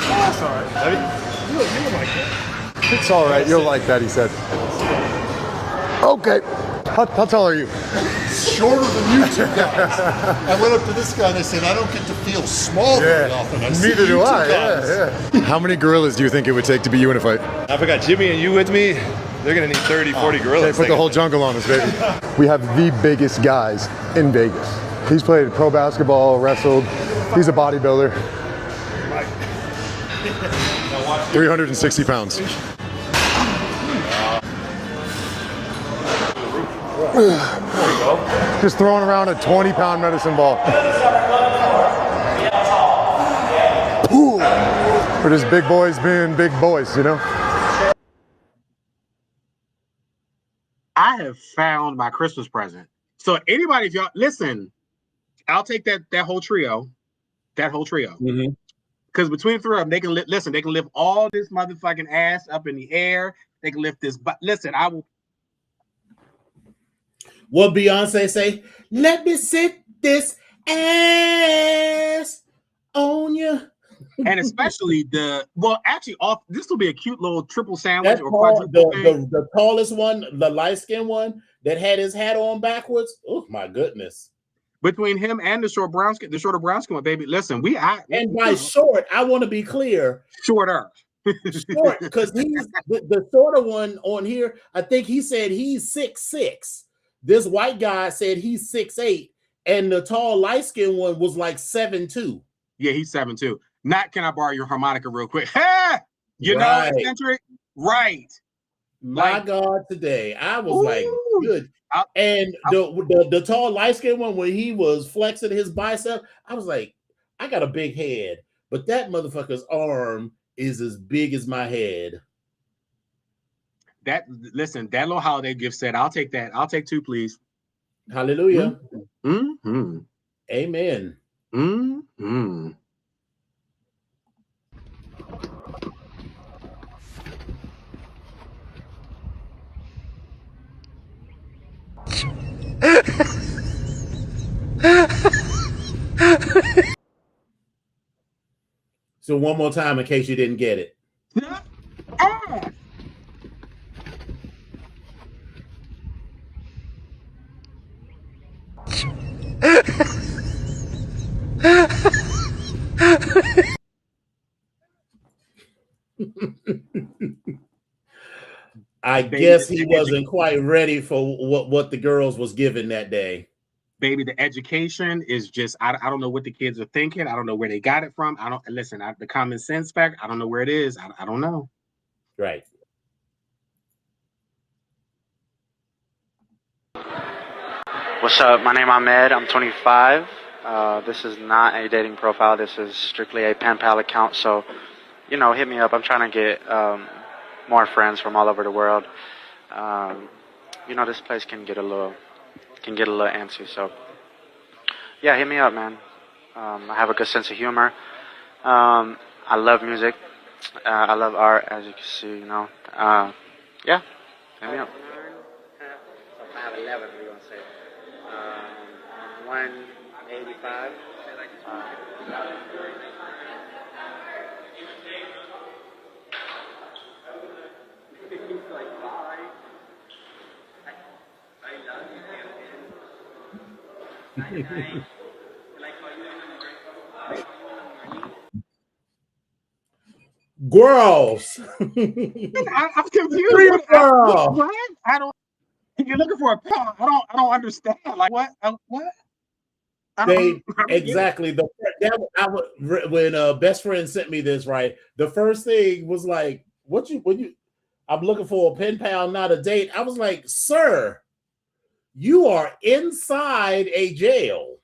Speaker 2: that's all right. I mean, you like that.
Speaker 4: It's all right. You'll like that, he said. Okay. How tall are you?
Speaker 6: Shorter than you two guys. I went up to this guy and I said, I don't get to feel small very often.
Speaker 4: Neither do I. Yeah. How many gorillas do you think it would take to be you in a fight?
Speaker 5: If I got Jimmy and you with me, they're gonna need 30, 40 gorillas.
Speaker 4: They put the whole jungle on us, baby. We have the biggest guys in Vegas. He's played pro basketball, wrestled. He's a bodybuilder. 360 pounds. Just throwing around a 20-pound medicine ball. We're just big boys being big boys, you know?
Speaker 1: I have found my Christmas present. So anybody, if y'all listen, I'll take that whole trio.
Speaker 2: Mm-hmm.
Speaker 1: Because between the three of them, they can listen. They can lift all this motherfucking ass up in the air. They can lift this. But listen, I will.
Speaker 2: What Beyonce say? Let me sit this ass on you.
Speaker 1: And especially this will be a cute little triple sandwich or quadruple thing.
Speaker 2: The tallest one, the light-skinned one that had his hat on backwards. Oh my goodness.
Speaker 1: Between him and the shorter brown skin one, baby. Listen,
Speaker 2: and by short, I want to be clear.
Speaker 1: Short,
Speaker 2: because he's the shorter one on here. I think he said he's 6'6". This white guy said he's 6'8", and the tall light-skinned one was like 7'2".
Speaker 1: Yeah, he's 7'2". Not, can I borrow your harmonica real quick? Ha! You know, eccentric, right?
Speaker 2: My God, today I was like, good. The tall light-skinned one, when he was flexing his bicep, I was like, I got a big head, but that motherfucker's arm is as big as my head.
Speaker 1: That little holiday gift said, I'll take that. I'll take 2, please.
Speaker 2: Hallelujah.
Speaker 1: Mm-hmm.
Speaker 2: Amen.
Speaker 1: Mm-hmm.
Speaker 2: So one more time in case you didn't get it. I guess he wasn't quite ready for what the girls was given that day.
Speaker 1: Baby, the education is just, I don't know what the kids are thinking. I don't know where they got it from. The common sense factor, I don't know where it is. I don't know.
Speaker 2: Right.
Speaker 7: What's up? My name is Ahmed. I'm 25. This is not a dating profile. This is strictly a pen pal account. So, hit me up. I'm trying to get more friends from all over the world. This place can get a little antsy. So, yeah, hit me up, man. I have a good sense of humor. I love music. I love art, as you can see. Yeah, hit me up. I have 11. We're gonna say 185.
Speaker 2: Girls.
Speaker 1: I'm confused. What? I don't. You're looking for a pal. I don't understand. Like what? What?
Speaker 2: Exactly. When best friend sent me this, right? The first thing was like, I'm looking for a pen pal, not a date. I was like, sir, you are inside a jail.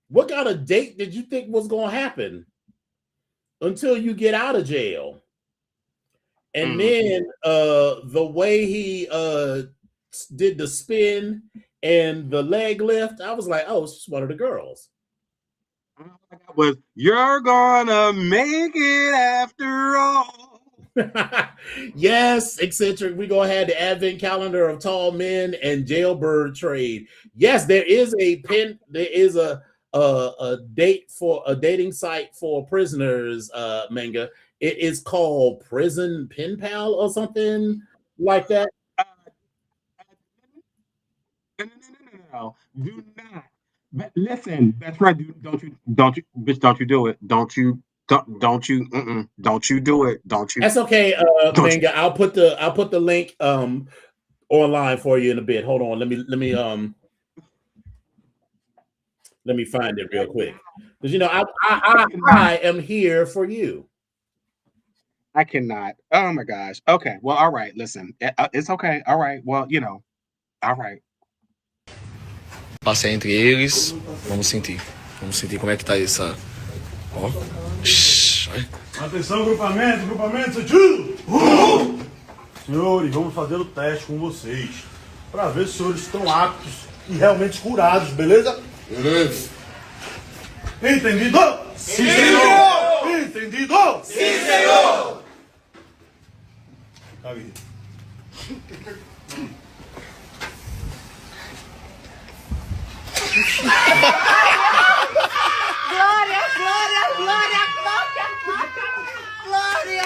Speaker 2: What kind of date did you think was going to happen until you get out of jail? And then the way he did the spin and the leg lift, I was like, oh, it's just one of the girls.
Speaker 1: Was you're gonna make it after all?
Speaker 2: Yes, eccentric. We go ahead the advent calendar of tall men and jailbird trade. Yes, there is a pin. There is a date for a dating site for prisoners. Manga. It is called Prison Pen Pal or something like that.
Speaker 1: No. Do not. But listen, best friend, don't you, bitch, don't you do it. Don't you don't you do it. Don't you
Speaker 2: That's okay,
Speaker 1: don't you
Speaker 2: Manga. I'll put the link online for you in a bit. Hold on. Let me find it real quick. Because you know, I am here for you.
Speaker 1: I cannot. Oh my gosh. Okay. Well, all right. Listen, it's okay. All right. Well, you know. All right.
Speaker 8: Passei entre eles. Vamos sentir. Vamos sentir como é que tá essa. Ó. Shhh.
Speaker 9: Atenção, grupamento, sentido! Senhores, vamos fazer o teste com vocês. Para ver se os senhores estão aptos e realmente curados, beleza?
Speaker 6: Beleza.
Speaker 9: Entendido?
Speaker 6: Sim, senhor!
Speaker 9: Entendido?
Speaker 6: Sim, senhor!
Speaker 9: Aí.
Speaker 10: Glória!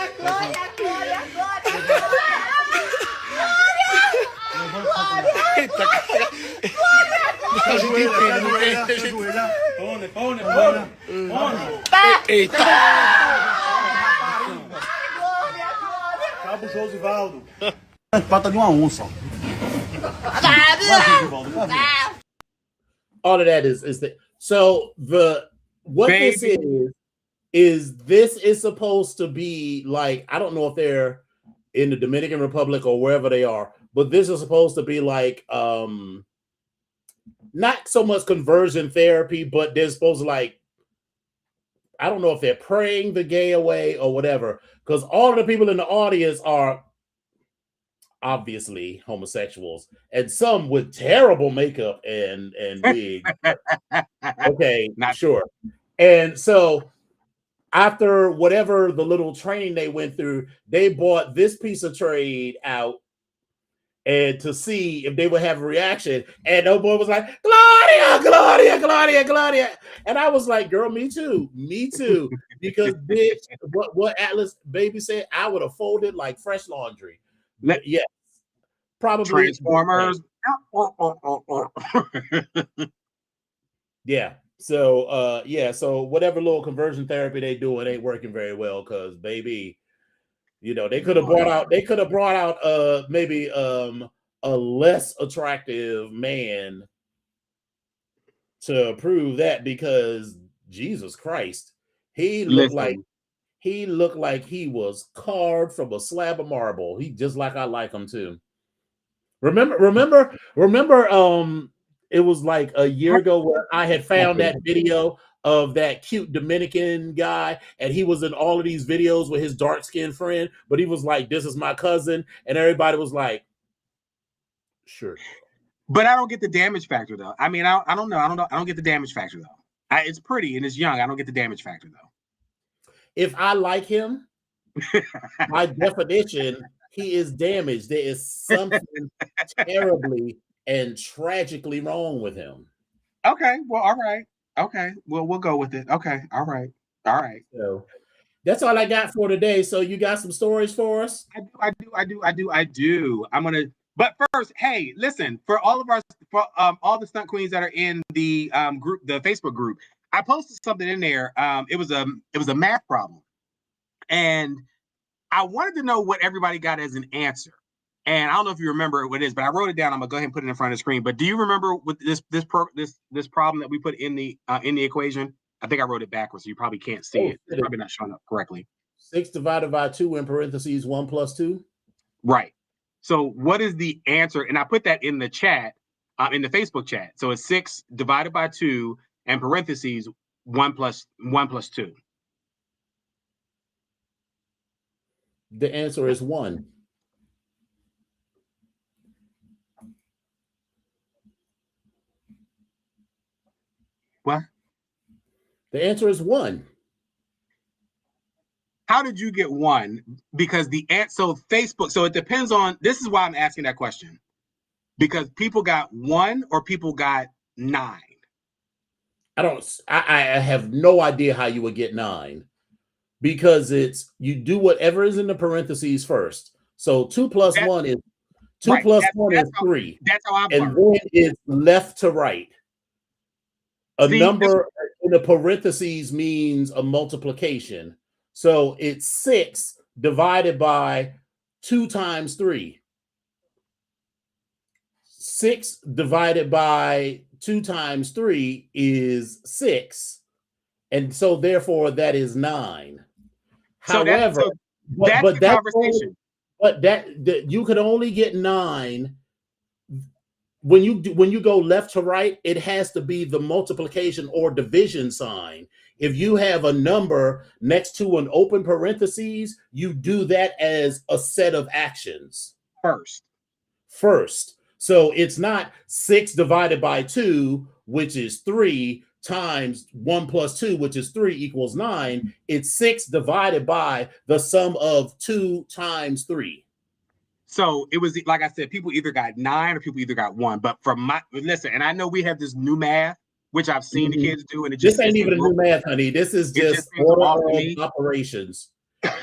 Speaker 8: Eita, cara. A gente entende, não tem?
Speaker 9: Pone.
Speaker 8: Eita!
Speaker 9: Cabo Josivaldo. Pata de uma onça.
Speaker 2: All of that is the so the what
Speaker 1: Baby.
Speaker 2: this is supposed to be like, I don't know if they're in the Dominican Republic or wherever they are, but this is supposed to be like not so much conversion therapy, but they're supposed to, like, I don't know if they're praying the gay away or whatever, because all of the people in the audience are obviously homosexuals, and some with terrible makeup and wigs. Okay,
Speaker 1: Not
Speaker 2: sure. And so after whatever the little training they went through, they bought this piece of trade out and to see if they would have a reaction. And the boy was like, Claudia. And I was like, girl, me too. Because bitch, what Atlas baby said, I would have folded like fresh laundry. Yes. Probably
Speaker 1: Transformers.
Speaker 2: Yeah. So so whatever little conversion therapy they do, it ain't working very well, because baby, you know, they could have brought out maybe a less attractive man to prove that, because Jesus Christ, he looked like he was carved from a slab of marble. He just like I like him too. Remember, it was like a year ago where I had found that video of that cute Dominican guy, and he was in all of these videos with his dark-skinned friend, but he was like, this is my cousin, and everybody was like, sure.
Speaker 1: But I don't get the damage factor though. I mean, I don't know. I don't get the damage factor though. It's pretty and it's young. I don't get the damage factor though.
Speaker 2: If I like him, by definition, he is damaged. There is something terribly and tragically wrong with him.
Speaker 1: Okay. Well, all right. Okay. Well, we'll go with it. Okay. All right.
Speaker 2: So that's all I got for today. So you got some stories for us?
Speaker 1: I do. I'm gonna. But first, hey, listen, for all the stunt queens that are in the group, the Facebook group, I posted something in there. It was a math problem, and I wanted to know what everybody got as an answer. And I don't know if you remember what it is, but I wrote it down. I'm gonna go ahead and put it in front of the screen. But do you remember what this problem that we put in the equation? I think I wrote it backwards, so you probably can't see it. It's probably not showing up correctly.
Speaker 2: 6 divided by 2 in parentheses 1 plus 2.
Speaker 1: Right. So what is the answer? And I put that in the chat, in the Facebook chat. So it's 6 divided by 2 and parentheses 1 plus 2.
Speaker 2: The answer is 1.
Speaker 1: What?
Speaker 2: The answer is 1.
Speaker 1: how did you get 1? Because so Facebook, so it depends on, this is why I'm asking that question. Because people got 1 or people got 9.
Speaker 2: I have no idea how you would get 9, because you do whatever is in the parentheses first. So 2 plus 1 is 2
Speaker 1: right,
Speaker 2: plus 1 is 3.
Speaker 1: That's how I've
Speaker 2: and
Speaker 1: learned.
Speaker 2: then it's left to right. A number in the parentheses means a multiplication. So it's 6 divided by 2 times 3. 6 divided by 2 times 3 is 6. And so therefore that is 9. However,
Speaker 1: that's the conversation.
Speaker 2: That you could only get 9 when you go left to right. It has to be the multiplication or division sign. If you have a number next to an open parentheses, you do that as a set of actions first. So it's not 6 divided by 2, which is 3, times 1 plus 2, which is 3, equals 9. It's 6 divided by the sum of 2 times 3.
Speaker 1: So it was, like I said, people either got 9 or people either got 1. But listen, and I know we have this new math, which I've seen the kids do, and
Speaker 2: this ain't even a new math, honey. This is just order of operations.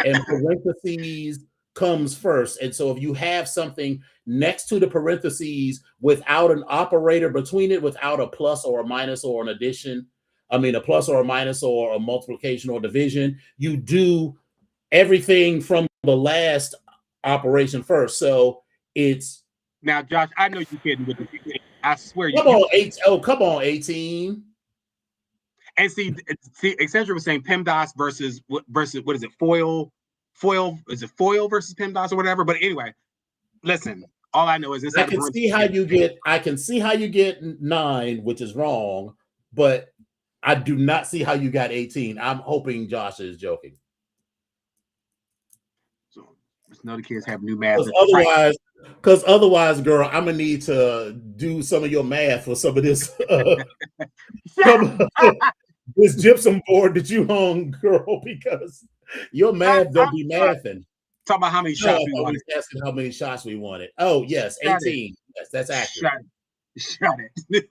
Speaker 2: And parentheses comes first. And so if you have something next to the parentheses without an operator between it, without a plus or a minus or an addition, a plus or a minus or a multiplication or division, you do everything from the last operation first. So it's
Speaker 1: now, Josh, I know you're kidding with the, I swear.
Speaker 2: Come on, 18.
Speaker 1: And see, Accenture was saying PEMDAS versus what is it? Foil, is it foil versus PEMDAS or whatever? But anyway, listen, all I know is this.
Speaker 2: I can see how you get 9, which is wrong, but I do not see how you got 18. I'm hoping Josh is joking.
Speaker 1: So no, the kids have new math.
Speaker 2: Because otherwise, girl, I'm gonna need to do some of your math for some of this this gypsum board that you hung, girl, because your math don't be mathing.
Speaker 1: Talk about how many shots we wanted.
Speaker 2: Asking how many shots we wanted. Oh yes, 18. Yes, that's accurate.
Speaker 1: Shut it.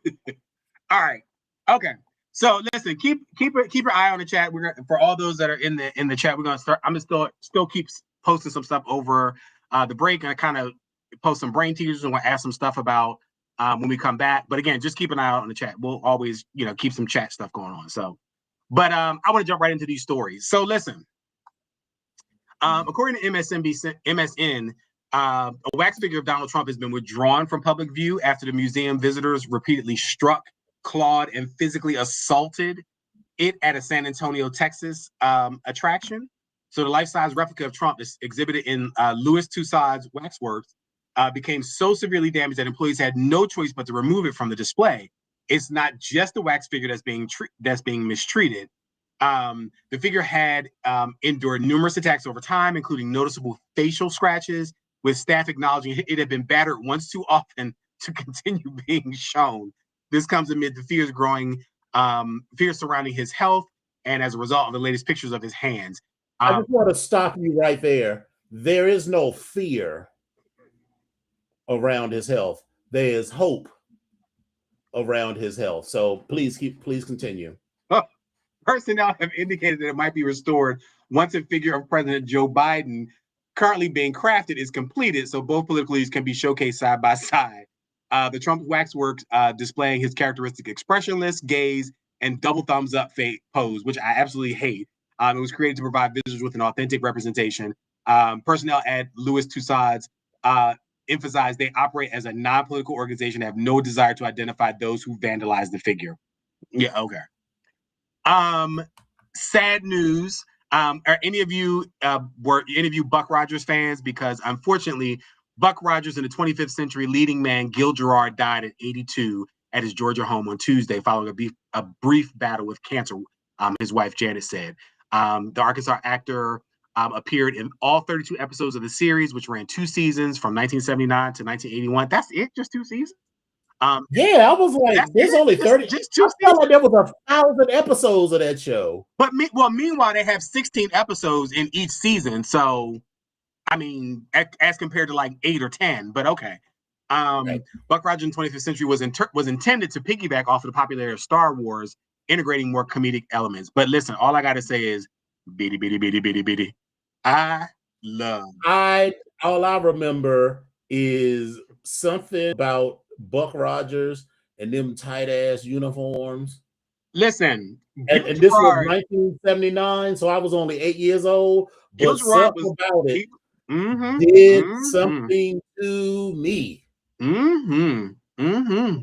Speaker 1: All right. Okay. So listen, keep your eye on the chat. We're gonna, for all those that are in the chat, we're gonna start. I'm gonna still keep posting some stuff over the break, and I kind of post some brain teasers, and we'll ask some stuff about when we come back. But again, just keep an eye out on the chat. We'll always, keep some chat stuff going on. So, but I want to jump right into these stories. So listen, according to MSN, a wax figure of Donald Trump has been withdrawn from public view after the museum visitors repeatedly struck, clawed, and physically assaulted it at a San Antonio, Texas attraction. So the life-size replica of Trump is exhibited in Louis Tussauds Waxworks became so severely damaged that employees had no choice but to remove it from the display. It's not just the wax figure that's being mistreated. The figure had endured numerous attacks over time, including noticeable facial scratches, with staff acknowledging it had been battered once too often to continue being shown. This comes amid the fears surrounding his health, and as a result of the latest pictures of his hands.
Speaker 2: I just want to stop you right there. There is no fear around his health. There is hope around his health. So please continue.
Speaker 1: Personnel have indicated that it might be restored once a figure of President Joe Biden currently being crafted is completed, so both political leaders can be showcased side by side. The Trump waxworks displaying his characteristic expressionless gaze and double thumbs up pose, which I absolutely hate. It was created to provide visitors with an authentic representation. Personnel at Louis Tussauds emphasized they operate as a non-political organization, have no desire to identify those who vandalized the figure. Yeah, okay. Sad news. Are any of you Buck Rogers fans? Because unfortunately, Buck Rogers, in the 25th century leading man Gil Gerard, died at 82 at his Georgia home on Tuesday following a brief battle with cancer, his wife Janet said. The Arkansas actor appeared in all 32 episodes of the series, which ran 2 seasons from 1979 to 1981. That's it? Just 2 seasons?
Speaker 2: Yeah, I was like, there's only 30.
Speaker 1: Just
Speaker 2: I felt like there was 1,000 episodes of that show.
Speaker 1: But meanwhile, they have 16 episodes in each season. So, I mean, as compared to like 8 or 10, but okay. Right. Buck Rogers in 25th Century was intended to piggyback off of the popularity of Star Wars, integrating more comedic elements. But listen, all I got to say is, bitty, bitty, bitty, bitty, bitty. All
Speaker 2: I remember is something about Buck Rogers and them tight ass uniforms.
Speaker 1: Listen,
Speaker 2: and this was 1979, so I was only 8 years old. But something about it did something to me.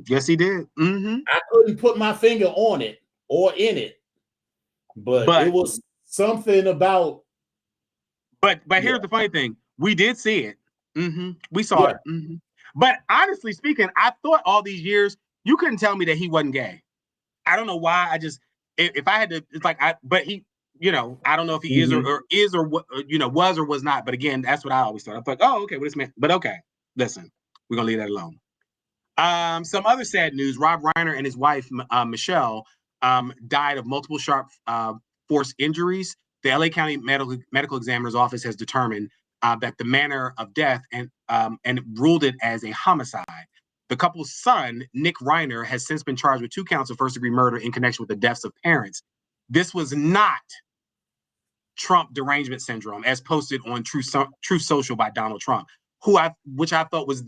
Speaker 1: Yes, he did.
Speaker 2: I couldn't put my finger on it or in it, but it was something about.
Speaker 1: But here's the funny thing: we did see it. We saw it. But honestly speaking, I thought all these years you couldn't tell me that he wasn't gay. I don't know why. I just, if I had to, it's like but he, I don't know if he is or was or was not. But again, that's what I always thought. I thought, oh, okay, what this man. But okay, listen, we're gonna leave that alone. Some other sad news: Rob Reiner and his wife Michelle died of multiple sharp force injuries. The LA County Medical Examiner's Office has determined that the manner of death and ruled it as a homicide. The couple's son, Nick Reiner, has since been charged with 2 counts of first-degree murder in connection with the deaths of parents. This was not Trump derangement syndrome, as posted on True Social by Donald Trump, which I thought was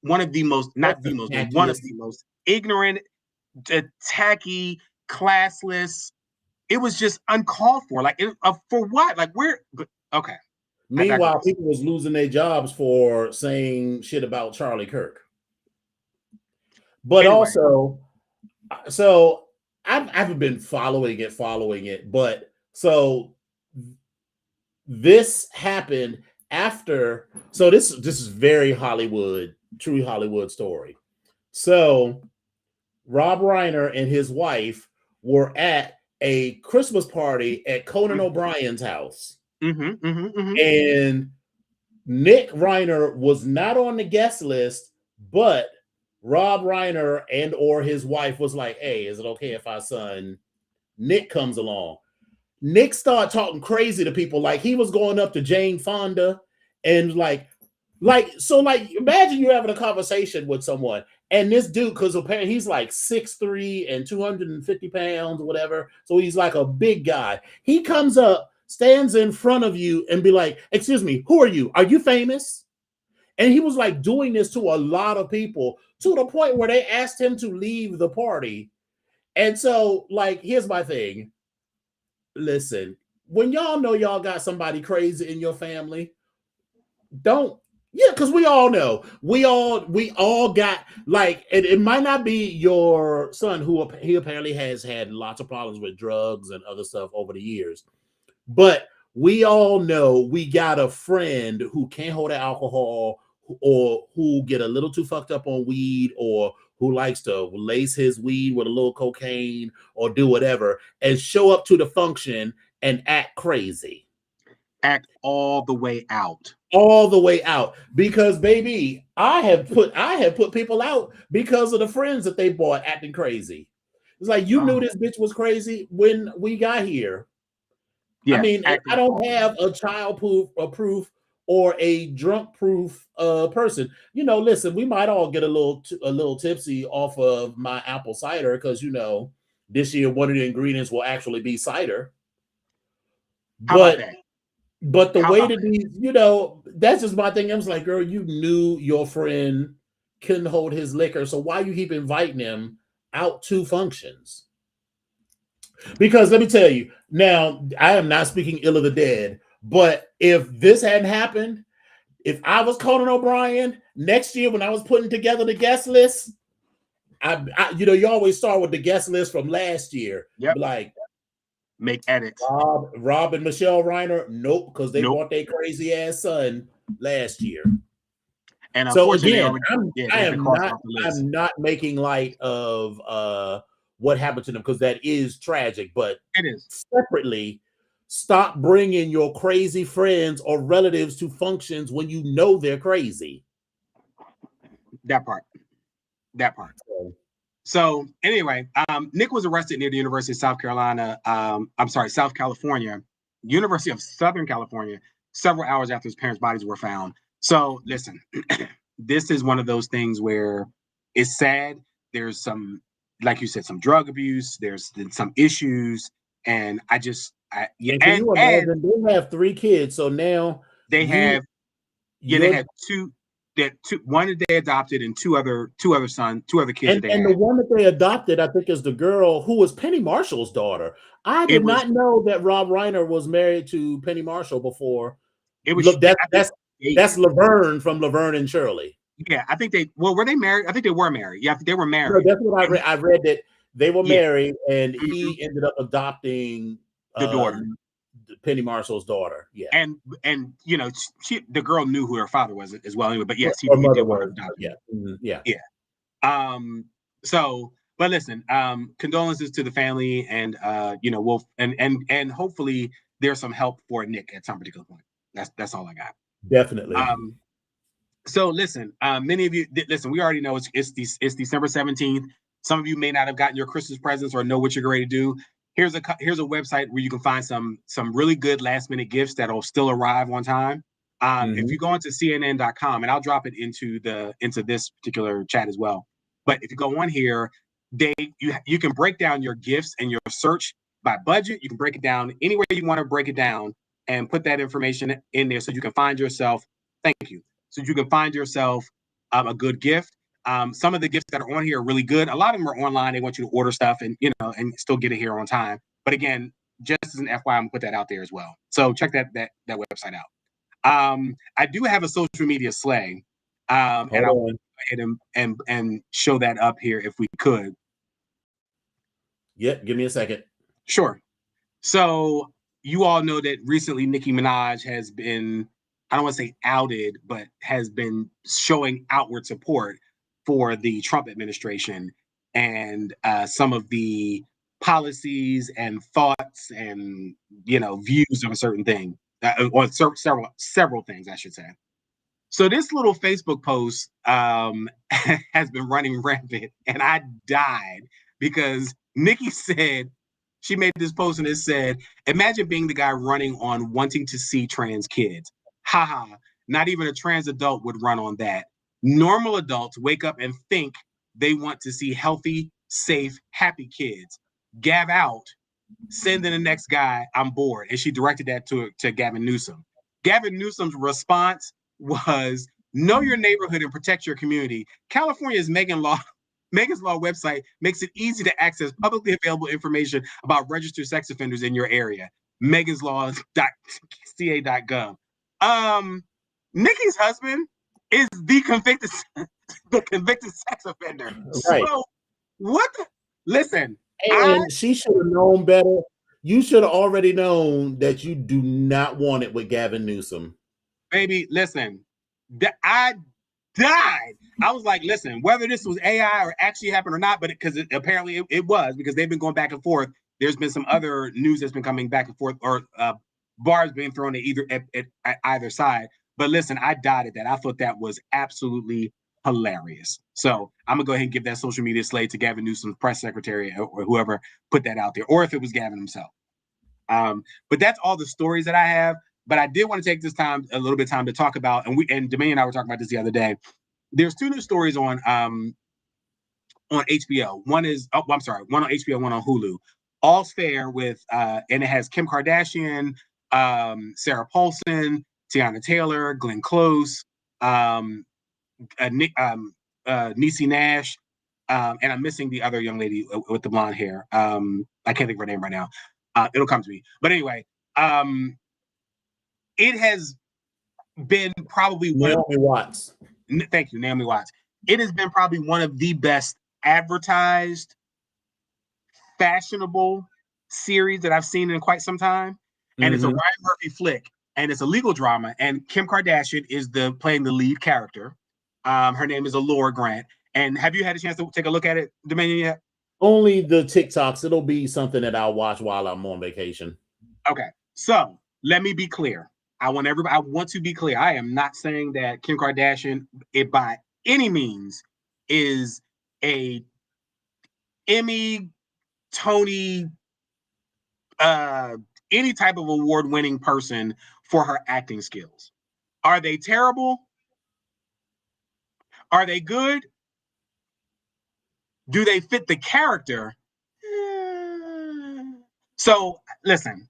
Speaker 1: one of the most ignorant, tacky, classless. It was just uncalled for. Like, for what? Like, okay.
Speaker 2: Meanwhile, people was losing their jobs for saying shit about Charlie Kirk. But anyway. Also, so I haven't been following it, but so this happened after. So this is very Hollywood, true Hollywood story. So Rob Reiner and his wife were at a Christmas party at Conan O'Brien's house. And Nick Reiner was not on the guest list, but Rob Reiner and or his wife was like, hey, is it okay if our son Nick comes along? Nick started talking crazy to people, like he was going up to Jane Fonda and like imagine you're having a conversation with someone and this dude, because apparently he's like 6'3" and 250 pounds or whatever, so he's like a big guy. He comes up, stands in front of you and be like, excuse me, who are you? Are you famous? And he was like doing this to a lot of people to the point where they asked him to leave the party. And so, like, here's my thing. Listen, when y'all know y'all got somebody crazy in your family, because we all know. We all got, like, it might not be your son he apparently has had lots of problems with drugs and other stuff over the years. But we all know we got a friend who can't hold alcohol or who get a little too fucked up on weed or who likes to lace his weed with a little cocaine or do whatever and show up to the function and act crazy.
Speaker 1: Act all the way out.
Speaker 2: All the way out. Because, baby, I have put people out because of the friends that they bought acting crazy. It's like, you knew this bitch was crazy when we got here. Yeah, I mean, I don't have a child-proof or a drunk-proof person. Listen, we might all get a little tipsy off of my apple cider because, this year one of the ingredients will actually be cider. But the way that these, that's just my thing. I was like, girl, you knew your friend couldn't hold his liquor, so why you keep inviting him out to functions? Because let me tell you, now I am not speaking ill of the dead, but if this hadn't happened, if I was Conan O'Brien next year when I was putting together the guest list, you always start with the guest list from last year.
Speaker 1: Yep.
Speaker 2: Like,
Speaker 1: make edits.
Speaker 2: Rob and Michelle Reiner, nope, because they bought their crazy ass son last year.
Speaker 1: And
Speaker 2: so again, I'm not making light of what happened to them because that is tragic, but
Speaker 1: it is.
Speaker 2: Separately, stop bringing your crazy friends or relatives to functions when you know they're crazy.
Speaker 1: That part. That part. So anyway, Nick was arrested near the University of South Carolina. South California, University of Southern California, several hours after his parents' bodies were found. So listen, this is one of those things where it's sad. There's some, like you said, some drug abuse. There's some issues, and
Speaker 2: you imagine they have 3 kids, so now
Speaker 1: they had two. One that they adopted and two other kids.
Speaker 2: And the one that they adopted, I think, is the girl who was Penny Marshall's daughter. I did not know that Rob Reiner was married to Penny Marshall before. That's Laverne from Laverne and Shirley.
Speaker 1: Yeah, I think were they married? I think they were married. Yeah, they were married.
Speaker 2: No, that's what I read. I read that they were married, and he ended up adopting
Speaker 1: the daughter.
Speaker 2: Penny Marshall's daughter, yeah,
Speaker 1: and the girl knew who her father was as well. Anyway, but yes, he
Speaker 2: did want to adopt.
Speaker 1: So, but listen, condolences to the family, and we'll and hopefully there's some help for Nick at some particular point. That's all I got.
Speaker 2: Definitely.
Speaker 1: So listen, many of you listen. We already know it's December 17th. Some of you may not have gotten your Christmas presents or know what you're ready to do. Here's a website where you can find some really good last minute gifts that'll still arrive on time. If you go into CNN.com, and I'll drop it into this particular chat as well. But if you go on here, you can break down your gifts and your search by budget. You can break it down any way you want to break it down and put that information in there so you can find yourself. Thank you. So you can find yourself a good gift. Some of the gifts that are on here are really good. A lot of them are online. They want you to order stuff and still get it here on time. But again, just as an FYI, I'm gonna put that out there as well. So check that website out. I do have a social media sleigh, and I'll go ahead and show that up here if we could.
Speaker 2: Yeah, give me a second.
Speaker 1: Sure. So you all know that recently Nicki Minaj has been, I don't want to say outed, but has been showing outward support for the Trump administration and some of the policies and thoughts and views of a certain thing, or several things, I should say. So this little Facebook post has been running rampant, and I died because Nicki said, she made this post and it said, "Imagine being the guy running on wanting to see trans kids. Haha, not even a trans adult would run on that. Normal adults wake up and think they want to see healthy, safe, happy kids. Gav out, send in the next guy, I'm bored." And she directed that to Gavin Newsom. Gavin Newsom's response was, "Know your neighborhood and protect your community. California's Megan's Law website makes it easy to access publicly available information about registered sex offenders in your area. meganslaw.ca.gov." Nicki's husband is the convicted sex offender.
Speaker 2: Right.
Speaker 1: So what? Listen,
Speaker 2: and she should have known better. You should have already known that you do not want it with Gavin Newsom.
Speaker 1: Baby, listen, I died. I was like, listen, whether this was AI or actually happened or not, but because apparently it was, because they've been going back and forth. There's been some other news that's been coming back and forth, or bars being thrown at either side. But listen, I died at that. I thought that was absolutely hilarious. So I'm gonna go ahead and give that social media slate to Gavin Newsom's press secretary or whoever put that out there, or if it was Gavin himself. But that's all the stories that I have. But I did want to take a little bit of time to talk about, and Dominion and I were talking about this the other day. There's 2 new stories on HBO. One on HBO, one on Hulu. All's Fair with and it has Kim Kardashian, Sarah Paulson, Tiana Taylor, Glenn Close, Niecy Nash, and I'm missing the other young lady with the blonde hair. I can't think of her name right now. It'll come to me. But anyway, it has been probably
Speaker 2: Naomi Watts.
Speaker 1: Thank you, Naomi Watts. It has been probably one of the best advertised, fashionable series that I've seen in quite some time. And it's a Ryan Murphy flick, and it's a legal drama. And Kim Kardashian is playing the lead character. Her name is Allura Grant. And have you had a chance to take a look at it, Dominion, yet?
Speaker 2: Only the TikToks. It'll be something that I'll watch while I'm on vacation.
Speaker 1: Okay, so let me be clear. I want to be clear. I am not saying that Kim Kardashian, by any means, is a Emmy, Tony, any type of award-winning person for her acting skills. Are they terrible? Are they good? Do they fit the character? So listen,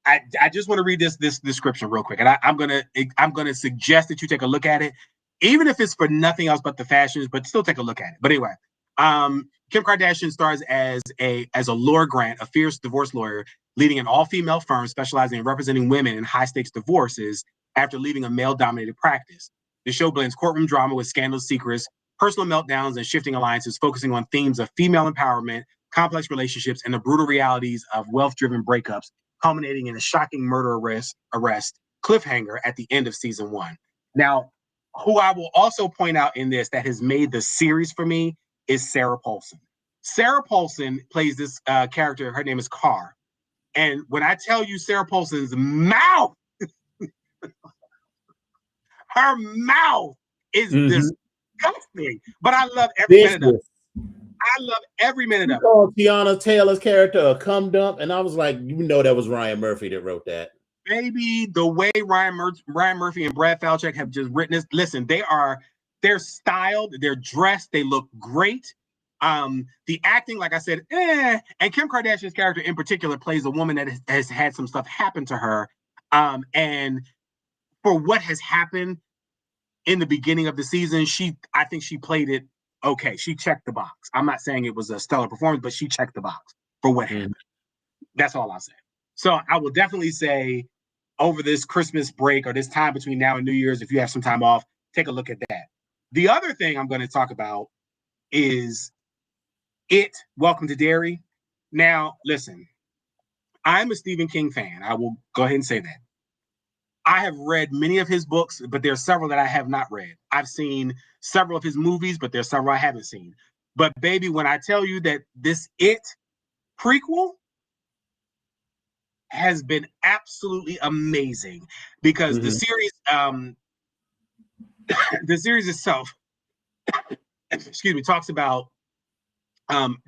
Speaker 1: I just want to read this description real quick, and I'm gonna suggest that you take a look at it, even if it's for nothing else but the fashions, but still take a look at it. But anyway, Kim Kardashian stars as a Laura Grant, a fierce divorce lawyer leading an all-female firm specializing in representing women in high-stakes divorces after leaving a male-dominated practice. The show blends courtroom drama with scandalous secrets, personal meltdowns, and shifting alliances, focusing on themes of female empowerment, complex relationships, and the brutal realities of wealth-driven breakups, culminating in a shocking murder arrest cliffhanger at the end of season 1. Now, who I will also point out in this that has made the series for me is Sarah Paulson. Sarah Paulson plays this character. Her name is Carr. And when I tell you Sarah Paulson's mouth, her mouth is disgusting. But I love every minute of it. I love every minute of it.
Speaker 2: Called Tiana Taylor's character a cum dump, and I was like, you know, that was Ryan Murphy that wrote that.
Speaker 1: Baby, the way Ryan Murphy and Brad Falchuk have just written this. Listen, they're styled, they're dressed, they look great. The acting, like I said, and Kim Kardashian's character in particular plays a woman that has had some stuff happen to her. And for what has happened in the beginning of the season, I think she played it okay. She checked the box. I'm not saying it was a stellar performance, but she checked the box for what happened. That's all I'll say. So I will definitely say over this Christmas break or this time between now and New Year's, if you have some time off, take a look at that. The other thing I'm going to talk about is Welcome to Derry. Now, listen, I'm a Stephen King fan. I will go ahead and say that. I have read many of his books, but there are several that I have not read. I've seen several of his movies, but there's several I haven't seen. But baby, when I tell you that this prequel has been absolutely amazing, because the series itself, excuse me, talks about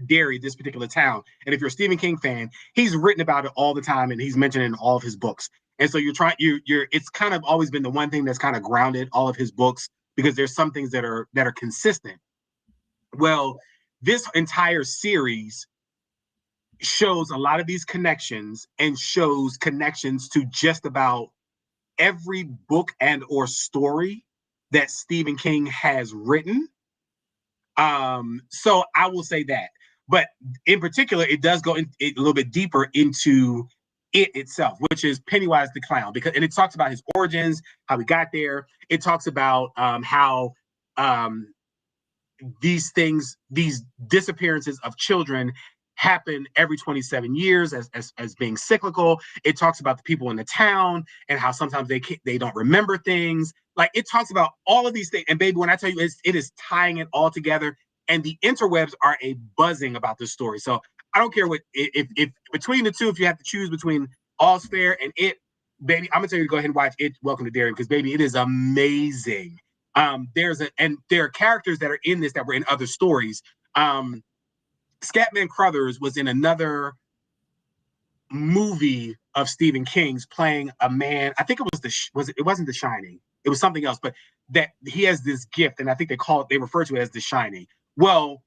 Speaker 1: Derry, this particular town. And if you're a Stephen King fan, he's written about it all the time, and he's mentioned it in all of his books. And so it's kind of always been the one thing that's kind of grounded all of his books, because there's some things that are consistent. Well, this entire series shows a lot of these connections, and shows connections to just about every book and or story that Stephen King has written. So I will say that. But in particular, it does go a little bit deeper into it itself, which is Pennywise the Clown, and it talks about his origins, how he got there. It talks about how these disappearances of children happen every 27 years as being cyclical. It talks about the people in the town and how sometimes they don't remember things. Like, it talks about all of these things. And baby, when I tell you, it is tying it all together. And the interwebs are a buzzing about this story. So I don't care if between the two, if you have to choose between All's Fair and it, baby, I'm gonna tell you to go ahead and watch it, Welcome to Derry, because baby, it is amazing. There are characters that are in this that were in other stories. Scatman Crothers was in another movie of Stephen King's playing a man. I think it wasn't The Shining. It was something else, but that he has this gift, and I think they refer to it as The Shining. Well,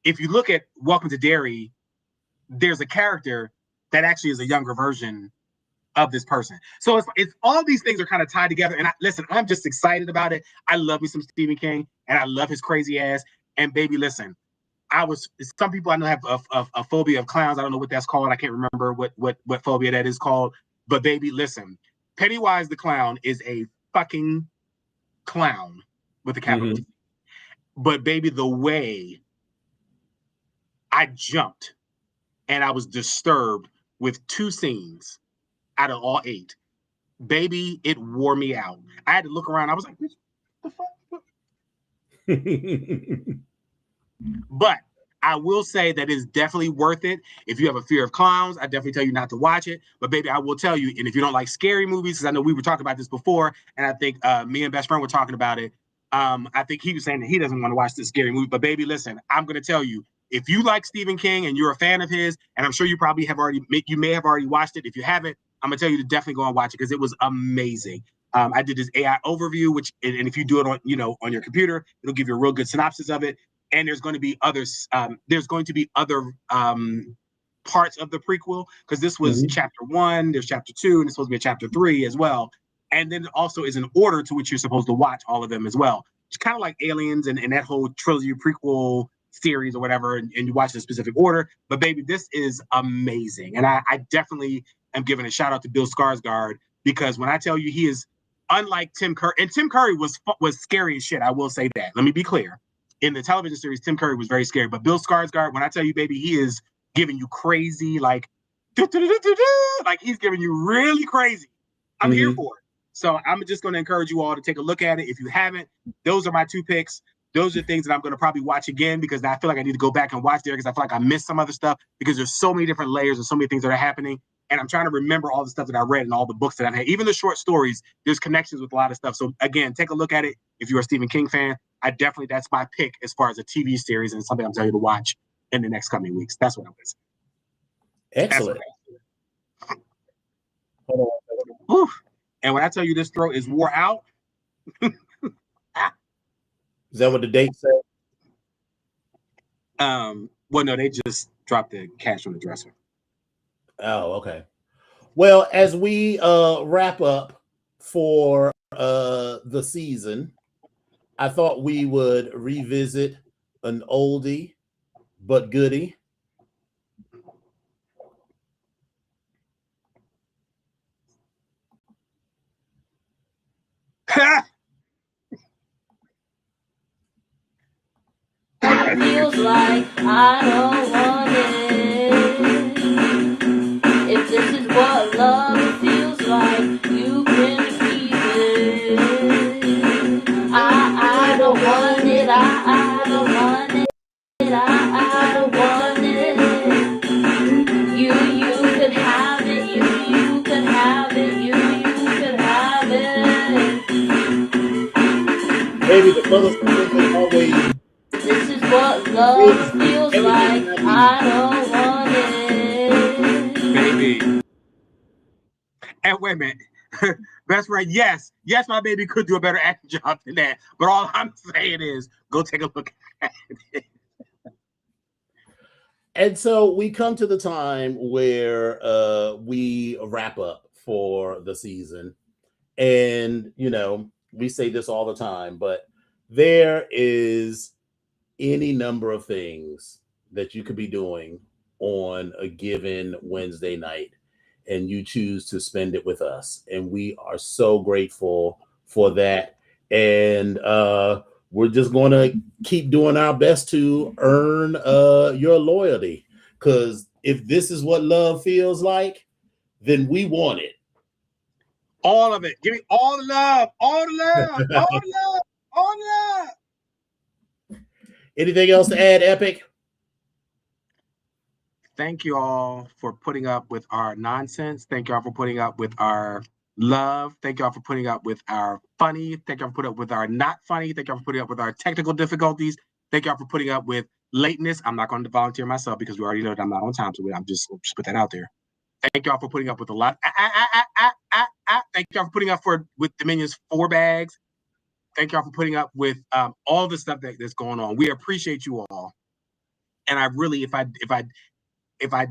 Speaker 1: if you look at Welcome to Derry, there's a character that actually is a younger version of this person. So it's all these things are kind of tied together. And listen, I'm just excited about it. I love me some Stephen King, and I love his crazy ass. And baby, listen, some people I know have a phobia of clowns. I don't know what that's called. I can't remember what phobia that is called. But baby, listen, Pennywise the Clown is a fucking clown with a capital T. But baby, the way I jumped and I was disturbed with 2 scenes out of all 8, baby, it wore me out. I had to look around. I was like, what the fuck? But I will say that it's definitely worth it. If you have a fear of clowns, I definitely tell you not to watch it. But baby, I will tell you, and if you don't like scary movies, because I know we were talking about this before, and I think me and best friend were talking about it, I think he was saying that he doesn't want to watch this scary movie. But baby, listen, I'm going to tell you, if you like Stephen King and you're a fan of his, and I'm sure you probably you may have already watched it. If you haven't, I'm going to tell you to definitely go and watch it because it was amazing. I did this AI overview, and if you do it on, on your computer, it'll give you a real good synopsis of it. And there's going to be others. There's going to be other parts of the prequel because this was chapter 1. There's chapter 2, and it's supposed to be a chapter 3 as well. And then it also is an order to which you're supposed to watch all of them as well. It's kind of like Aliens and that whole trilogy prequel series or whatever, and you watch in a specific order. But baby, this is amazing. And I definitely am giving a shout out to Bill Skarsgård because when I tell you he is unlike Tim Curry, and Tim Curry was scary as shit, I will say that. Let me be clear. In the television series, Tim Curry was very scary. But Bill Skarsgård, when I tell you, baby, he is giving you crazy, like he's giving you really crazy. I'm here for it. So I'm just going to encourage you all to take a look at it. If you haven't, those are my 2 picks. Those are things that I'm going to probably watch again because I feel like I need to go back and watch there because I feel like I missed some other stuff because there's so many different layers and so many things that are happening. And I'm trying to remember all the stuff that I read and all the books that I've had. Even the short stories, there's connections with a lot of stuff. So again, take a look at it. If you're a Stephen King fan, that's my pick as far as a TV series and something I'm telling you to watch in the next coming weeks. That's what I was.
Speaker 2: Excellent.
Speaker 1: Hold on. And when I tell you this throat is wore out.
Speaker 2: Is that what the date said?
Speaker 1: Well, no, they just dropped the cash on the dresser.
Speaker 2: Oh, okay. Well, as we wrap up for the season, I thought we would revisit an oldie but goodie.
Speaker 10: It feels like I don't want it. If this is what love feels like, you can keep it. I don't want it. I don't want it. I don't want it. You could have it. You could have it. You could have it.
Speaker 2: Baby, the brothers always.
Speaker 10: This is what love feels like. I don't want it.
Speaker 1: Baby. And wait a minute. That's right. Yes, my baby could do a better acting job than that. But all I'm saying is go take a look at it.
Speaker 2: And so we come to the time where we wrap up for the season. And, we say this all the time, but there is any number of things that you could be doing on a given Wednesday night, and you choose to spend it with us. And we are so grateful for that. And we're just going to keep doing our best to earn your loyalty. Because if this is what love feels like, then we want it.
Speaker 1: All of it. Give me all the love. All the love. All the love. All the love.
Speaker 2: Anything else to add, Epic?
Speaker 1: Thank you all for putting up with our nonsense. Thank you all for putting up with our love. Thank you all for putting up with our funny. Thank you all for putting up with our not funny. Thank you all for putting up with our technical difficulties. Thank you all for putting up with lateness. I'm not going to volunteer myself because we already know that I'm not on time, so I'm just put that out there. Thank you all for putting up with a lot. Thank you all for putting up with Dominion's 4 bags. Thank you all for putting up with all the stuff that's going on. We appreciate you all. And I really, if I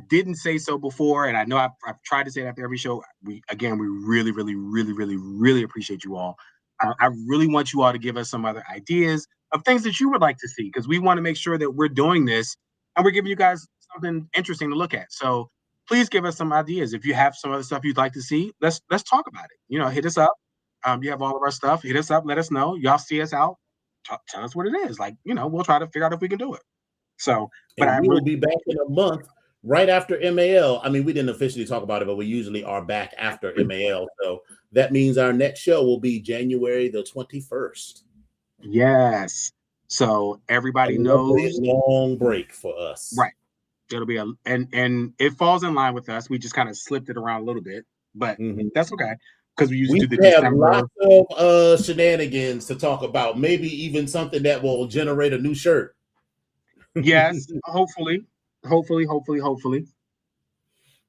Speaker 1: didn't say so before, and I know I've tried to say it after every show, we really, really, really, really, really appreciate you all. I really want you all to give us some other ideas of things that you would like to see, because we want to make sure that we're doing this and we're giving you guys something interesting to look at. So please give us some ideas. If you have some other stuff you'd like to see, let's talk about it. Hit us up. You have all of our stuff. Hit us up. Let us know. Y'all see us out. Tell us what it is. We'll try to figure out if we can do it. So, but
Speaker 2: we will be back in a month right after MAL. I mean, we didn't officially talk about it, but we usually are back after MAL. So that means our next show will be January the 21st.
Speaker 1: Yes. So everybody knows.
Speaker 2: Long break for us.
Speaker 1: Right. It'll be and it falls in line with us. We just kind of slipped it around a little bit, but that's okay. because we usually do the
Speaker 2: have
Speaker 1: December.
Speaker 2: lots of shenanigans to talk about. Maybe even something that will generate a new shirt.
Speaker 1: Yes, hopefully.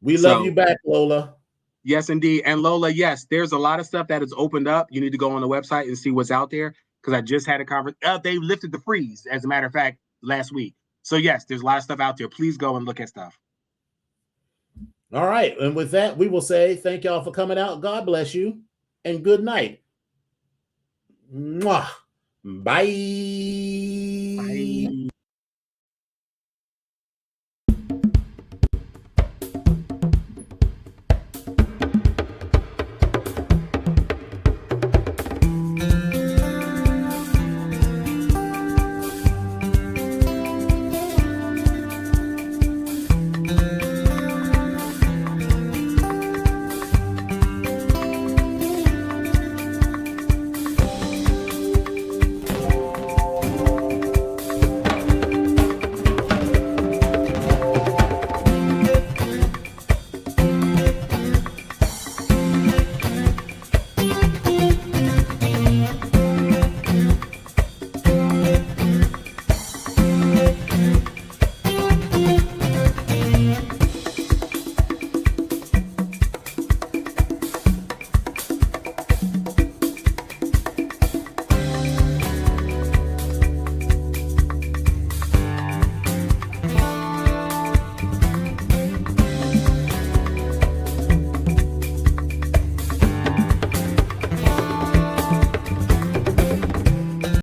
Speaker 2: We love you back, Lola.
Speaker 1: Yes, indeed. And Lola, yes, there's a lot of stuff that has opened up. You need to go on the website and see what's out there, because I just had a conversation. They lifted the freeze, as a matter of fact, last week. So yes, there's a lot of stuff out there. Please go and look at stuff.
Speaker 2: All right. And with that, we will say thank y'all for coming out. God bless you and good night. Mwah. Bye.
Speaker 1: Bye.